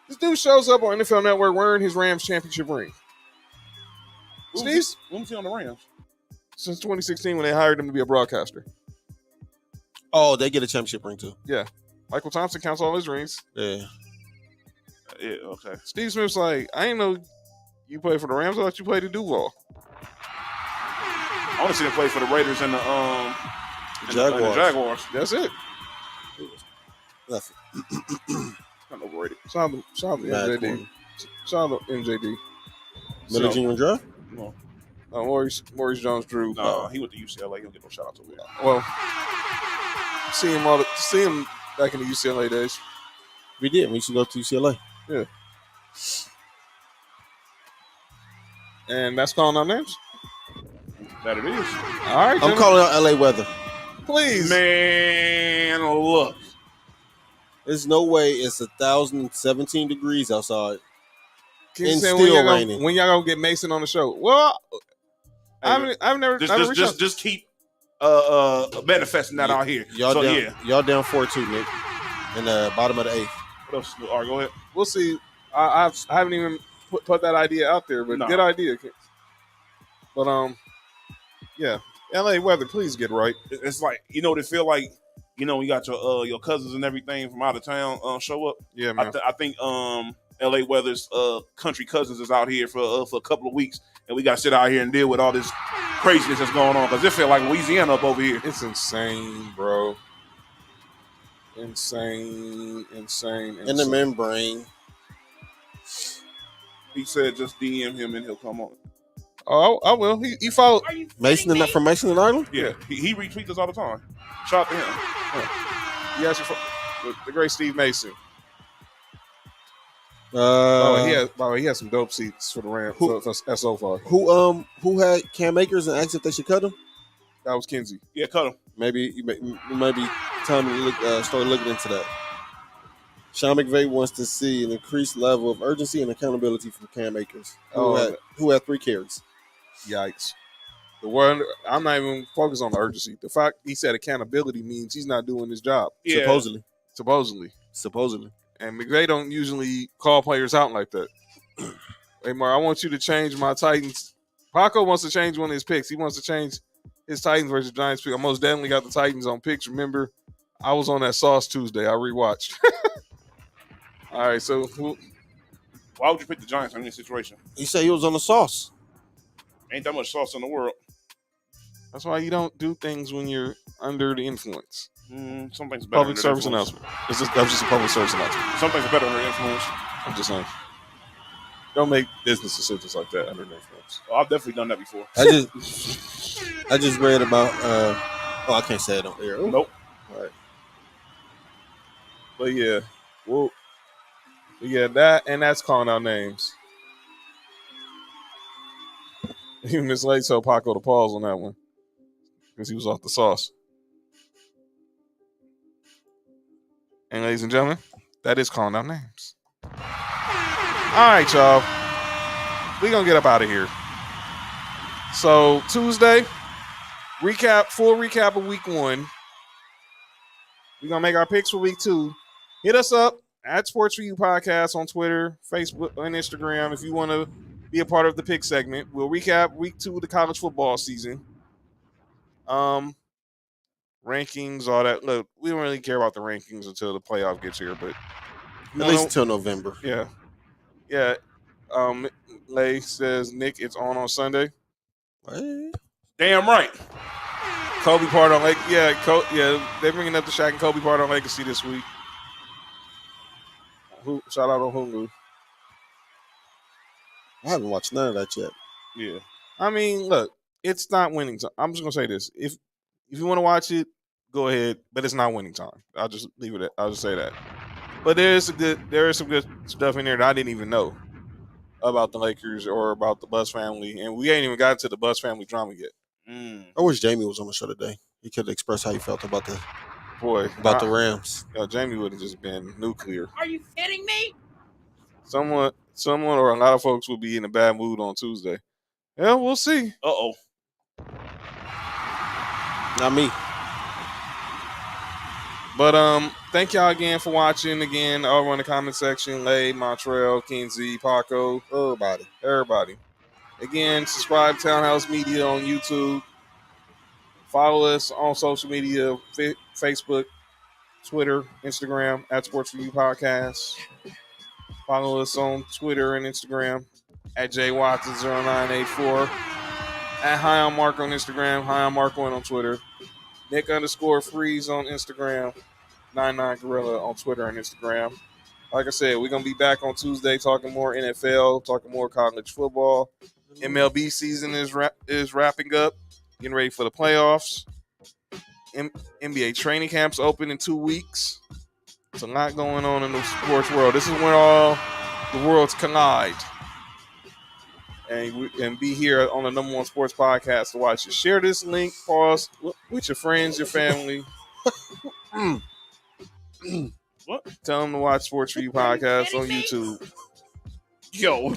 This dude shows up on NFL Network wearing his Rams championship ring. Steve? When was he on the Rams? Since 2016 when they hired him to be a broadcaster. Oh, they get a championship ring too. Yeah. Michael Thompson counts all his rings. Yeah. Yeah, okay. Steve Smith's like, I didn't know you played for the Rams. I thought you played at Duval. I want to see him play for the Raiders and the Jaguars. That's it. Nothing. Not overrated. Shout out to Mad MJD. corny. Shout out to MJD. Middle junior draft? No. Maurice Jones-Drew. No, he went to UCLA. He'll get no shout out over there. Well, see him back in the UCLA days. We did. We used to go to UCLA. Yeah. And that's calling our names. That it is. All right, I'm gentlemen. calling out LA weather. Please. Man, look. There's no way it's 1,017 degrees outside. Can you and say still when raining. y'all gonna get Mason on the show? Well, Hey, I've never reached out. just keep manifesting that out here. Y'all So down, yeah. y'all down 4-2, Nick. In the bottom of the 8th. What else? All right, go ahead. We'll see. I haven't even put that idea out there, but No. good idea. But yeah, LA weather, please get right. It's like they feel like you got your cousins and everything from out of town show up. Yeah, man. I think LA Weather's country cousins is out here for a couple of weeks, and we got to sit out here and deal with all this craziness that's going on because it feel like Louisiana up over here. It's insane, bro. Insane. In the membrane. He said just DM him and he'll come on. Oh, I will. He followed. Are you Mason kidding and me? from Mason and Ireland? Yeah, he retweets us all the time. Shout out to him. He asked you for the great Steve Mason. He has some dope seats for the Rams so far. Who had Cam Akers and asked if they should cut him? That was Kinsey. Yeah, cut him. Maybe time to start looking into that. Sean McVay wants to see an increased level of urgency and accountability from Cam Akers, who had 3 carries. Yikes. The word, I'm not even focused on the urgency. The fact he said accountability means he's not doing his job. Yeah. Supposedly. And McVay don't usually call players out like that. Hey, Mark, I want you to change my Titans. Paco wants to change one of his picks. He wants to change his Titans versus Giants pick. I most definitely got the Titans on picks. Remember, I was on that Sauce Tuesday. I rewatched. All right, so Why would you pick the Giants in this situation? He said he was on the sauce. Ain't that much sauce in the world. that's why you don't do things when you're under the influence. Some things are better. Public service announcement. That's just a public service announcement. Some things are better under influence. I'm just saying. Don't make business decisions like that under the influence. Oh, I've definitely done that before. I just read about I can't say it on air. Ooh. Nope. All right. But yeah, that's calling out names. Even Miss Lake told Paco to pause on that one because he was off the sauce. And ladies and gentlemen, that is calling out names. All right, y'all. We're going to get up out of here. So Tuesday, full recap of week 1. We're going to make our picks for week 2. Hit us up at Sports For You Podcast on Twitter, Facebook, and Instagram if you want to be a part of the pick segment. We'll recap week 2 of the college football season. Rankings, all that. Look, we don't really care about the rankings until the playoff gets here, but At least until November. Yeah. Lay says, Nick, it's on Sunday. What? Damn right. Kobe part on they're bringing up the Shaq and Kobe part on Legacy this week. Shout out on Hulu. I haven't watched none of that yet. Yeah. I mean, look, it's not winning time. I'm just gonna say this. If you want to watch it, go ahead, but it's not winning time. I'll just leave it at I'll just say that. But there is some good stuff in there that I didn't even know about the Lakers or about the Bus family, and we ain't even got to the Bus family drama yet. I wish Jamie was on the show today. He could express how he felt about the Rams. Jamie would have just been nuclear. Are you kidding me? Someone or a lot of folks will be in a bad mood on Tuesday. Yeah, we'll see. Uh-oh. Not me. But thank y'all again for watching. Again, over in the comment section, Lay, Montreal, Kinsey, Paco, everybody. Again, subscribe to Townhouse Media on YouTube. Follow us on social media, Facebook, Twitter, Instagram, at Sports For You Podcast. Follow us on Twitter and Instagram, at JWatson0984. At High on Mark on Instagram, High on Mark1 on Twitter. Nick_Freeze on Instagram. 99Gorilla on Twitter and Instagram. Like I said, we're going to be back on Tuesday talking more NFL, talking more college football. MLB season is wrapping up, getting ready for the playoffs. NBA training camps open in 2 weeks. There's a lot going on in the sports world. This is when all the worlds collide. And be here on the number one sports podcast to watch it. Share this link, pause, with your friends, your family. What? Tell them to watch Sports For You podcast on YouTube. Yo,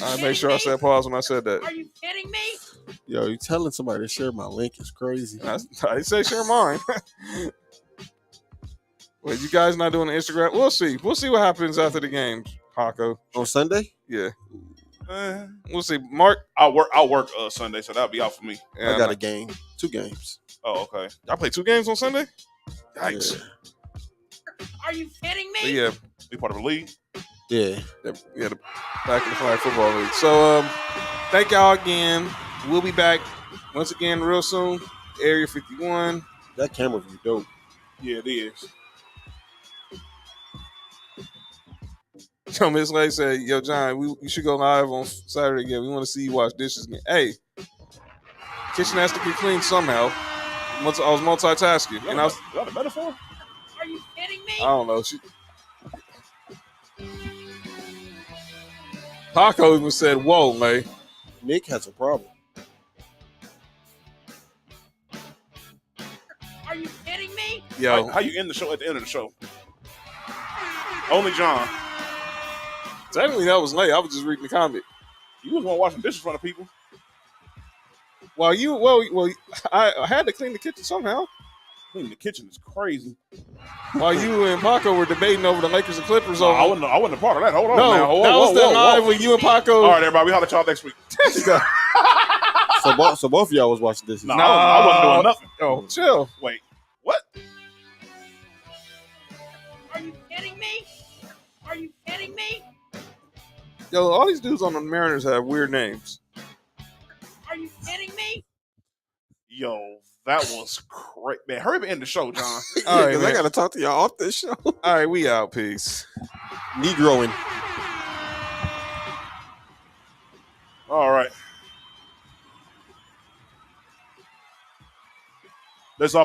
I made sure I said pause when I said that. Are you kidding me? Yo, you telling somebody to share my link is crazy. I didn't say share mine. Wait, you guys not doing the Instagram? We'll see. We'll see what happens after the game, Paco. On Sunday? Yeah. We'll see. Mark, I'll work Sunday, so that'll be out for me. I got a game. 2 games. Oh, okay. I play 2 games on Sunday? Yikes. Yeah. Are you kidding me? But yeah. Be part of the league. Yeah. Yeah, the back in the flag football league. So thank y'all again. We'll be back once again real soon. Area 51. That camera view dope. Yeah, it is. So Miss Lay said, "Yo, John, you should go live on Saturday again. We want to see you wash dishes again." Hey, kitchen has to be clean somehow. I was multitasking, and I was. Is that a metaphor? Are you kidding me? I don't know. Paco even said, "Whoa, Lay." Nick has a problem. Are you kidding me? Yo, How you end the show at the end of the show? Only John. technically that was Lay. I was just reading the comment. You was one washing dishes in front of people. Well, I had to clean the kitchen somehow. Cleaning the kitchen is crazy. While you and Paco were debating over the Lakers and Clippers. No, over. I wasn't a part of that. Hold on No, now. that was the live when you and Paco. All right, everybody. We holler at y'all next week. So both of y'all was watching this. No, I wasn't doing nothing. Oh, chill. Wait, what? Are you kidding me? Are you kidding me? Yo, all these dudes on the Mariners have weird names. Are you kidding me? Yo, that was great, man. Hurry up and end the show, John. All right, Because I man. got to talk to y'all off this show. All right, we out. Peace. Negroing. All right. Let's all